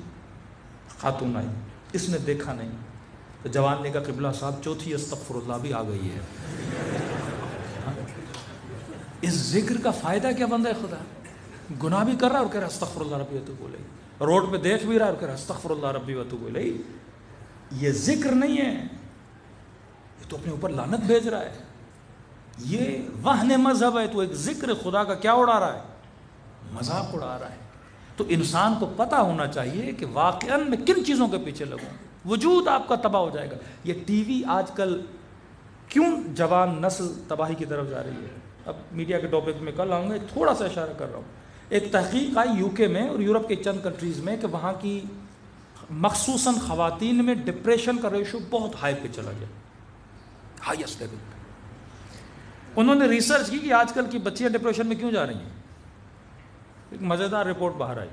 خاتون آئی، اس نے دیکھا نہیں تو جوان نے کہا قبلہ صاحب چوتھی استغفر اللہ بھی آ گئی ہے. اس ذکر کا فائدہ کیا بندہ خدا؟ گناہ بھی کر رہا ہے اور کہہ رہا استغفر اللہ ربی تو بولے. روڈ پہ دیکھ بھی رہا ہے اور کہہ رہا استغفر اللہ ربی تو بولے. یہ ذکر نہیں ہے، یہ تو اپنے اوپر لعنت بھیج رہا ہے. یہ وہن مذہب ہے. تو ایک ذکر خدا کا کیا اڑا رہا ہے؟ مذاق اڑا رہا ہے. تو انسان کو پتہ ہونا چاہیے کہ واقعاً میں کن چیزوں کے پیچھے لگوں. وجود آپ کا تباہ ہو جائے گا. یہ ٹی وی آج کل کیوں جوان نسل تباہی کی طرف جا رہی ہے؟ اب میڈیا کے ٹاپک میں کل آؤں گا، تھوڑا سا اشارہ کر رہا ہوں. ایک تحقیق آئی یو کے میں اور یورپ کے چند کنٹریز میں کہ وہاں کی مخصوصاً خواتین میں ڈپریشن کا ریشو بہت ہائی پہ چلا گیا، ہائیسٹ لیول پہ. انہوں نے ریسرچ کی کہ آج کل کی بچیاں ڈپریشن میں کیوں جا رہی ہیں. ایک مزیدار رپورٹ باہر آئی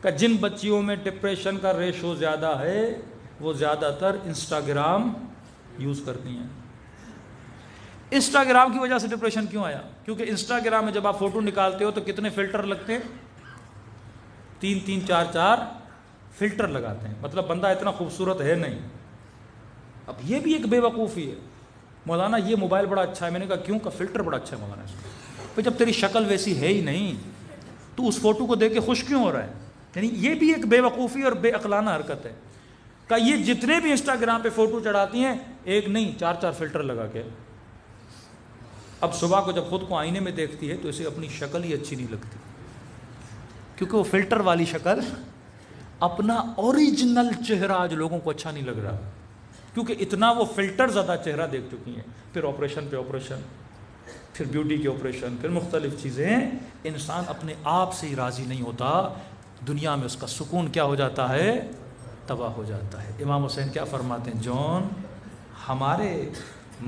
کہ جن بچیوں میں ڈپریشن کا ریشو زیادہ ہے وہ زیادہ تر انسٹاگرام یوز کرتی ہیں. انسٹاگرام کی وجہ سے ڈپریشن کیوں آیا؟ کیونکہ انسٹاگرام میں جب آپ فوٹو نکالتے ہو تو کتنے فلٹر لگتے ہیں؟ 3 4 فلٹر لگاتے ہیں. مطلب بندہ اتنا خوبصورت ہے نہیں. اب یہ بھی ایک بے وقوفی ہے. مولانا یہ موبائل بڑا اچھا ہے. میں نے کہا کیوں؟ کا فلٹر بڑا اچھا ہے مولانا اس کو. جب تیری شکل ویسی ہے ہی نہیں تو اس فوٹو کو دیکھ کے خوش کیوں ہو رہا ہے؟ یعنی یہ بھی ایک بے وقوفی اور بے عقلانہ حرکت ہے. کہ یہ جتنے بھی انسٹاگرام پہ فوٹو چڑھاتی ہیں ایک نہیں 4 فلٹر لگا کے. اب صبح کو جب خود کو آئینے میں دیکھتی ہے تو اسے اپنی شکل ہی اچھی نہیں لگتی، کیونکہ وہ فلٹر والی شکل، اپنا اوریجنل چہرہ آج لوگوں کو اچھا نہیں لگ رہا، کیونکہ اتنا وہ فلٹر زدہ چہرہ دیکھ چکی ہیں. پھر آپریشن پہ آپریشن، پھر بیوٹی کے آپریشن، پھر مختلف چیزیں. انسان اپنے آپ سے ہی راضی نہیں ہوتا. دنیا میں اس کا سکون کیا ہو جاتا ہے؟ تباہ ہو جاتا ہے. امام حسین کیا فرماتے ہیں؟ جون ہمارے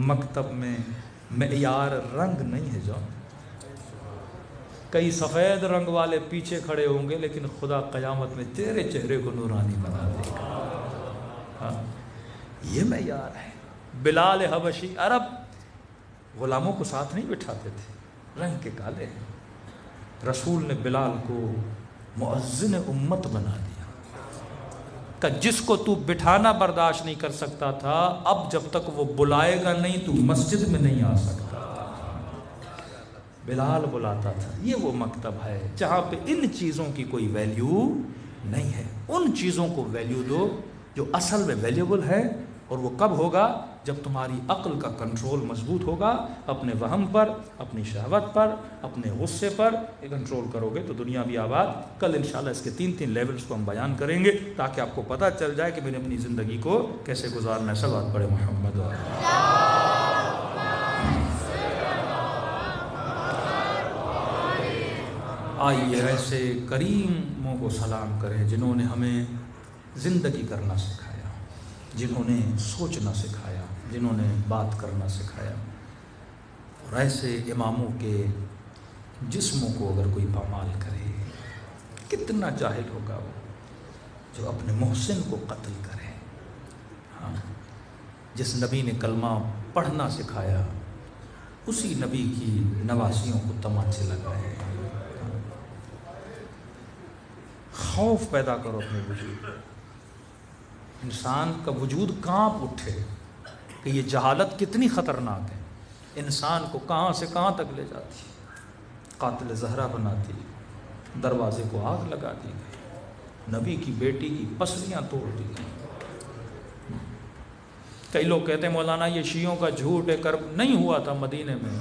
مکتب میں معیار رنگ نہیں ہے جون. کئی سفید رنگ والے پیچھے کھڑے ہوں گے لیکن خدا قیامت میں تیرے چہرے کو نورانی بنا دے گا. ہاں یہ معیار ہے. بلال حبشی عرب غلاموں کو ساتھ نہیں بٹھاتے تھے، رنگ کے کالے ہیں. رسول نے بلال کو مؤذن امت بنا دیا کہ جس کو تو بٹھانا برداشت نہیں کر سکتا تھا، اب جب تک وہ بلائے گا نہیں تو مسجد میں نہیں آ سکتا. بلال بلاتا تھا. یہ وہ مکتب ہے جہاں پہ ان چیزوں کی کوئی ویلیو نہیں ہے. ان چیزوں کو ویلیو دو جو اصل میں ویلیوبل ہے. اور وہ کب ہوگا؟ جب تمہاری عقل کا کنٹرول مضبوط ہوگا. اپنے وہم پر، اپنی شہوت پر، اپنے غصے پر کنٹرول کرو گے تو دنیا بھی آباد. کل انشاءاللہ اس کے 3 لیولز کو ہم بیان کریں گے تاکہ آپ کو پتہ چل جائے کہ میں نے اپنی زندگی کو کیسے گزارنا ہے. صلوات پڑھے محمد. آئیے ایسے کریموں کو سلام کریں جنہوں نے ہمیں زندگی کرنا سکھایا، جنہوں نے سوچنا سکھایا، جنہوں نے بات کرنا سکھایا. اور ایسے اماموں کے جسموں کو اگر کوئی پامال کرے، کتنا جاہل ہوگا وہ جو اپنے محسن کو قتل کرے. ہاں جس نبی نے کلمہ پڑھنا سکھایا اسی نبی کی نواسیوں کو تماچے لگائے. خوف پیدا کرو اپنے وجود. انسان کا وجود کانپ اٹھے کہ یہ جہالت کتنی خطرناک ہے. انسان کو کہاں سے کہاں تک لے جاتی، قاتل زہرا بناتی، دروازے کو آگ لگا دی گئی، نبی کی بیٹی کی پسلیاں توڑ دی گئی. کئی لوگ کہتے ہیں مولانا یہ شیعوں کا جھوٹ ہے، کرب نہیں ہوا تھا مدینے میں.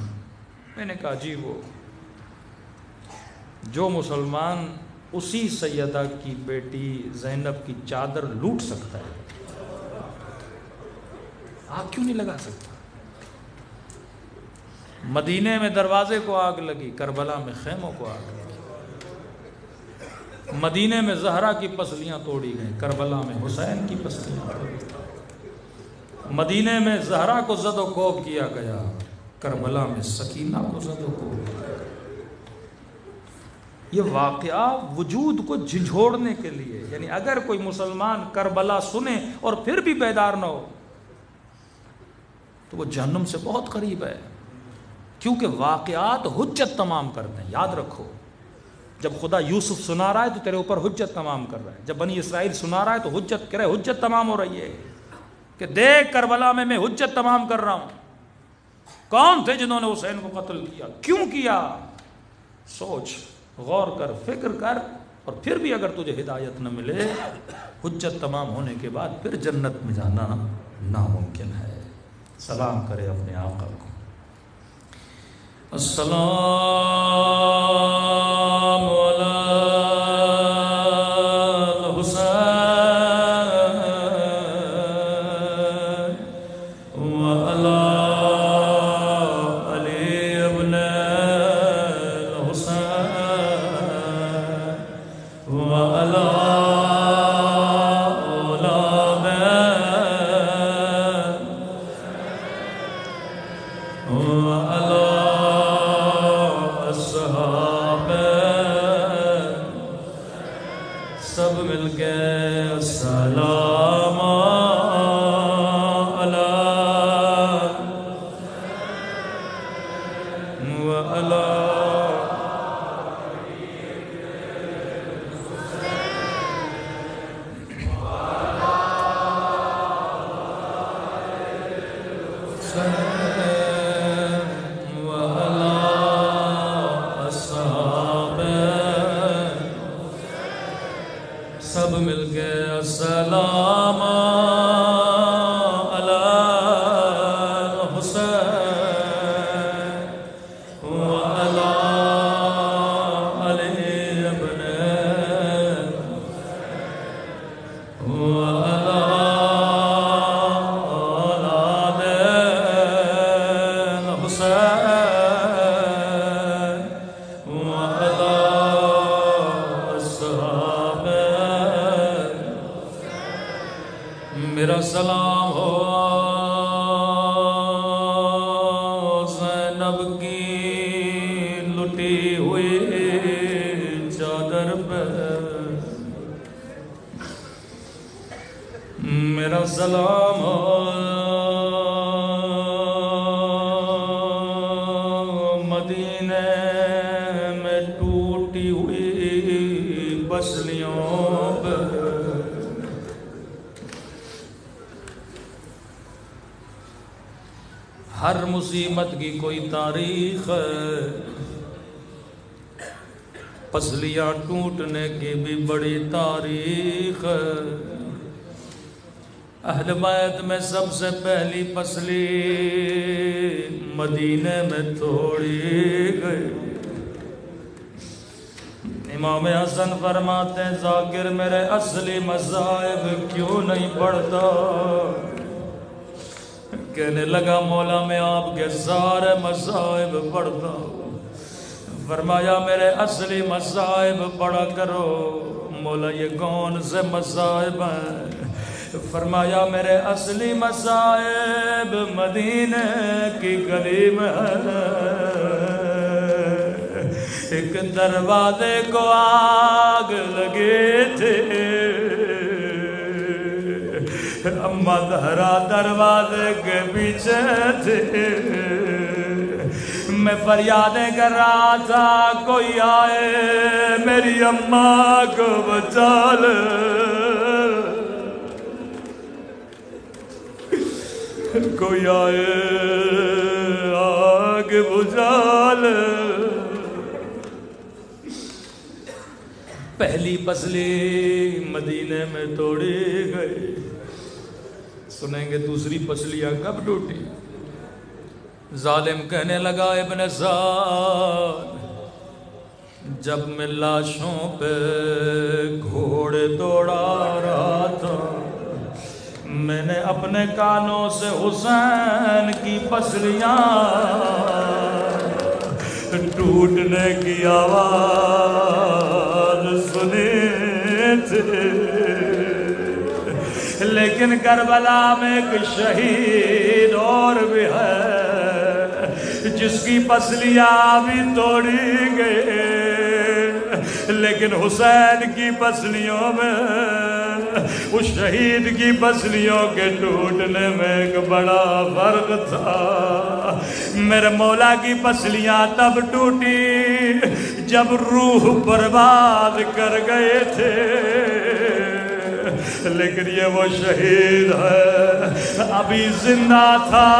میں نے کہا جی وہ جو مسلمان اسی سیدہ کی بیٹی زینب کی چادر لوٹ سکتا ہے، آگ کیوں نہیں لگا سکتا؟ مدینے میں دروازے کو آگ لگی، کربلا میں خیموں کو آگ لگی، مدینے میں زہرا کی پسلیاں توڑی گئیں، کربلا میں حسین کی پسلیاں توڑی گئیں، مدینے میں زہرا کو زد و کوب کیا گیا، کربلا میں سکینہ کو زد و کوب کیا گیا۔ یہ واقعہ وجود کو جھنجھوڑنے کے لیے، یعنی اگر کوئی مسلمان کربلا سنے اور پھر بھی بیدار نہ ہو تو وہ جہنم سے بہت قریب ہے، کیونکہ واقعات حجت تمام کرتے ہیں۔ یاد رکھو، جب خدا یوسف سنا رہا ہے تو تیرے اوپر حجت تمام کر رہا ہے، جب بنی اسرائیل سنا رہا ہے تو حجت کہہ رہا ہے، حجت تمام ہو رہی ہے کہ دیکھ کربلا میں حجت تمام کر رہا ہوں۔ کون تھے جنہوں نے حسین کو قتل کیا؟ کیوں کیا؟ سوچ، غور کر، فکر کر، اور پھر بھی اگر تجھے ہدایت نہ ملے، حجت تمام ہونے کے بعد پھر جنت میں جانا ناممکن ہے۔ سلام کرے اپنے آقا کو۔ السلام علی الحسین وعلی علی ابن الحسین وعلی اولاد وعلی سب مل کے السلام علی وعلی سب مل کے السلام علی حسین وعلی علی ابن وعلی اولاد حسین وعلی اصحاب میرا سلام ہو زینب کی لٹی ہوئی چادر پہ، میرا سلام ہو مدینے میں ٹوٹی ہوئی پسلیوں پہ، ہر مصیبت کی کوئی تاریخ ہے، پسلیاں ٹوٹنے کی بھی بڑی تاریخ ہے۔ اہل بیت میں سب سے پہلی پسلی مدینے میں توڑی گئی۔ امام حسن فرماتے ہیں ذاکر میرے اصلی مذاہب کیوں نہیں پڑھتا؟ کہنے لگا مولا میں آپ کے سارے مذاہب پڑھتا ہوں۔ فرمایا میرے اصلی مذاہب پڑھا کرو۔ مولا یہ کون سے مذاہب ہیں؟ فرمایا میرے اصلی مذاہب مدینے کی گلی میں ہے، ایک دروازے کو آگ لگے تھے، اماں زہرا دروازے کے پیچھے تھے، میں فریادیں کر رہا تھا کوئی آئے میری اماں کو بچا لے، کوئی آئے آگ بجھا لے۔ پہلی پسلی مدینے میں توڑی گئی، سنیں گے دوسری پسلیاں کب ٹوٹی؟ ظالم کہنے لگا ابن زاد جب میں لاشوں پہ گھوڑے دوڑا رہا تھا میں نے اپنے کانوں سے حسین کی پسلیاں ٹوٹنے کی آواز سنی تھی، لیکن کربلا میں ایک شہید اور بھی ہے جس کی پسلیاں بھی توڑی گئی، لیکن حسین کی پسلیوں میں اس شہید کی پسلیوں کے ٹوٹنے میں ایک بڑا فرق تھا۔ میرے مولا کی پسلیاں تب ٹوٹی جب روح برباد کر گئے تھے، لیکن یہ وہ شہید ہے ابھی زندہ تھا،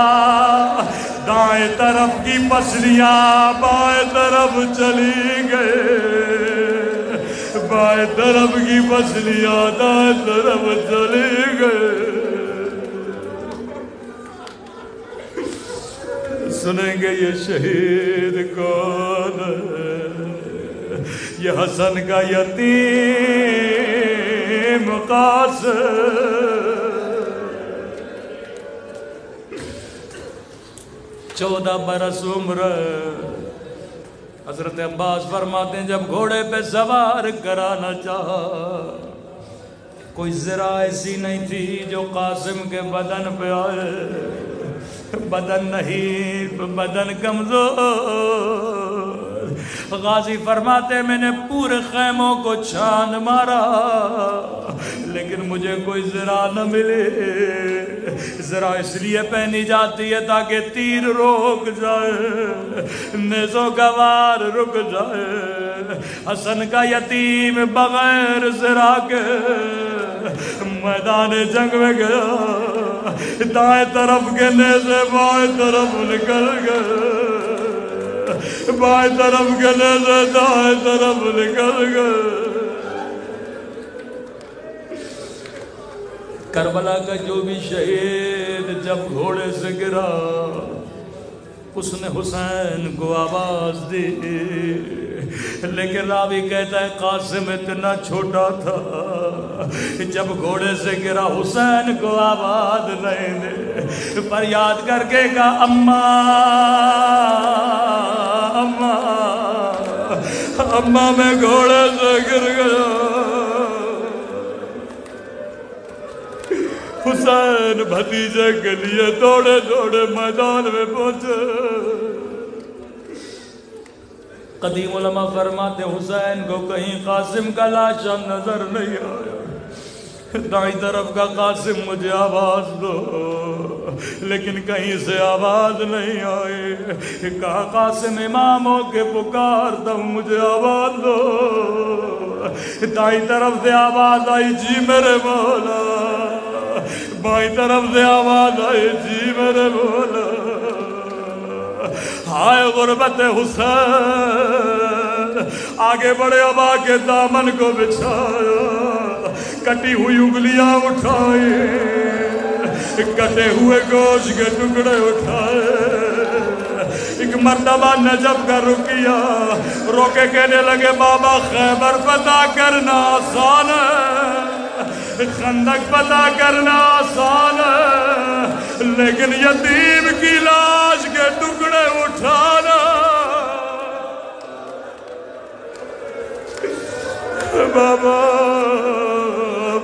دائیں طرف کی پسلیاں بائیں طرف چلی گئے، بائیں طرف کی پسلیاں دائیں طرف چلی گئے۔ سنیں گے یہ شہید کون ہے؟ یہ حسن کا یتیم قاسم، 14 برس عمر۔ حضرت عباس فرماتے ہیں جب گھوڑے پہ سوار کرانا چاہا، کوئی ذرا ایسی نہیں تھی جو قاسم کے بدن پہ آئے، بدن نہیں، بدن کمزور۔ غازی فرماتے میں نے پورے خیموں کو چھان مارا لیکن مجھے کوئی ذرا نہ ملے۔ ذرا اس لیے پہنی جاتی ہے تاکہ تیر روک جائے، نیزوں کا وار رک جائے۔ حسن کا یتیم بغیر ذرا کے میدان جنگ میں گیا، دائیں طرف کے نیزے بائیں طرف نکل گئے، بائیں طرف کے نیزے دائیں طرف نکل گئے۔ کربلا کا جو بھی شہید جب گھوڑے سے گرا اس نے حسین کو آواز دی، لیکن راوی کہتا ہے قاسم اتنا چھوٹا تھا جب گھوڑے سے گرا حسین کو آواز نہیں دے، فریاد کر کے کہا اماں اماں اماں میں گھوڑے سے گر گیا۔ حسین بھتیجے کے لیے دوڑے دوڑے میدان میں پہنچے۔ قدیم علماء فرماتے حسین کو کہیں قاسم کا لاشا نظر نہیں آیا، دائیں طرف کا قاسم مجھے آواز دو، لیکن کہیں سے آواز نہیں آئی۔ کہا قاسم امام ہو کے پکارتا ہوں مجھے آواز دو۔ دائیں طرف سے آواز آئی جی میرے مولا، بائیں طرف سے آواز آئی جی میرے مولا۔ ہائے غربت حسین، آگے بڑے ابا کے دامن کو بچھایا، کٹی ہوئی انگلیاں اٹھائی، کٹے ہوئے گوشت کے ٹکڑے اٹھائے۔ ایک مرتبہ نجف کا رکیا روکے کہنے لگے بابا خیبر فتح کرنا آسان ہے، خندق فتح کرنا آسان ہے، لیکن یتیم کی لاش کے ٹکڑے اٹھانا بابا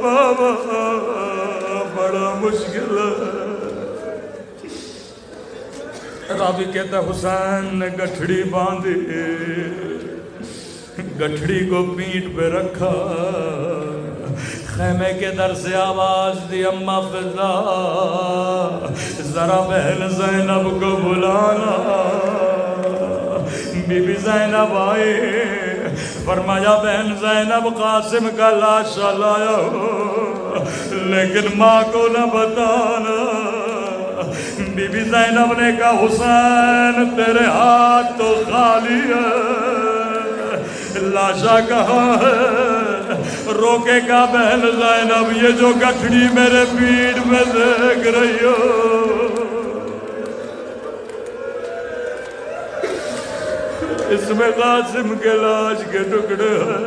بابا بڑا مشکل ہے۔ راوی کہتا حسین نے گٹھڑی باندھی، گٹھڑی کو پیٹھ پہ رکھا، خیمے کے در سے آواز دی اماں فضا ذرا بہن زینب کو بلانا۔ بی بی زینب آئی، فرمایا بہن زینب قاسم کا لاشا لایا ہو لیکن ماں کو نہ بتانا۔ بی بی زینب نے کہا حسین تیرے ہاتھ تو خالی ہے، لاشا کہاں ہے؟ روکے کا بہن زینب یہ جو گٹھڑی میرے پیٹھ میں دیکھ رہی ہو اس میں قاسم کے لاش کے ٹکڑے ہیں۔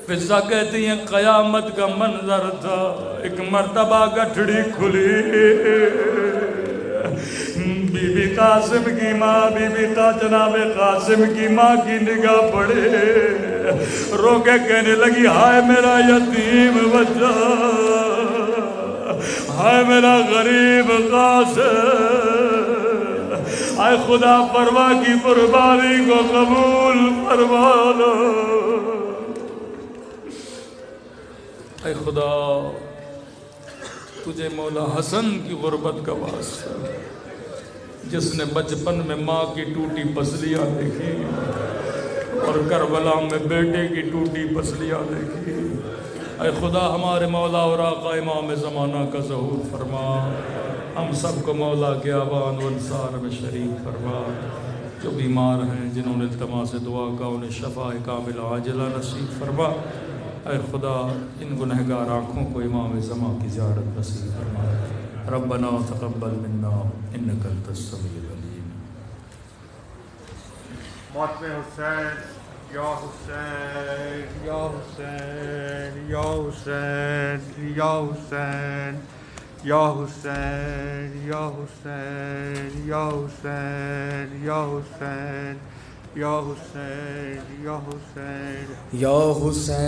فضا کہتی ہیں قیامت کا منظر تھا، ایک مرتبہ گٹھڑی کھلی، بی بی قاسم کی ماں، بی بی کا جناب قاسم کی ماں کی نگاہ پڑے، رو کے کہنے لگی ہائے میرا یتیم بچہ، ہائے میرا غریب قاسم، اے خدا پروا کی قربانی کو قبول فرما لو، اے خدا تجھے مولا حسن کی غربت کا واسطہ، جس نے بچپن میں ماں کی ٹوٹی پسلیاں دیکھی اور کربلا میں بیٹے کی ٹوٹی پسلیاں دیکھی، اے خدا ہمارے مولا اور آقا امام زمانہ کا ظہور فرما، ہم سب کو مولا کے آبان و انصار میں شریک فرما، جو بیمار ہیں جنہوں نے التماس دعا کا انہیں شفا کامل عاجلہ نصیب فرما، اے خدا ان گنہگار آنکھوں کو امام زمان کی زیارت نصیب فرما، ربنا تقبل منا انک انت السمیع العلیم۔ ماتم حسین، یا حسین یا حسین یا حسین یا حسین یا حسین یا حسین یا حسین یا حسین یا حسین یا حسین یا حسین۔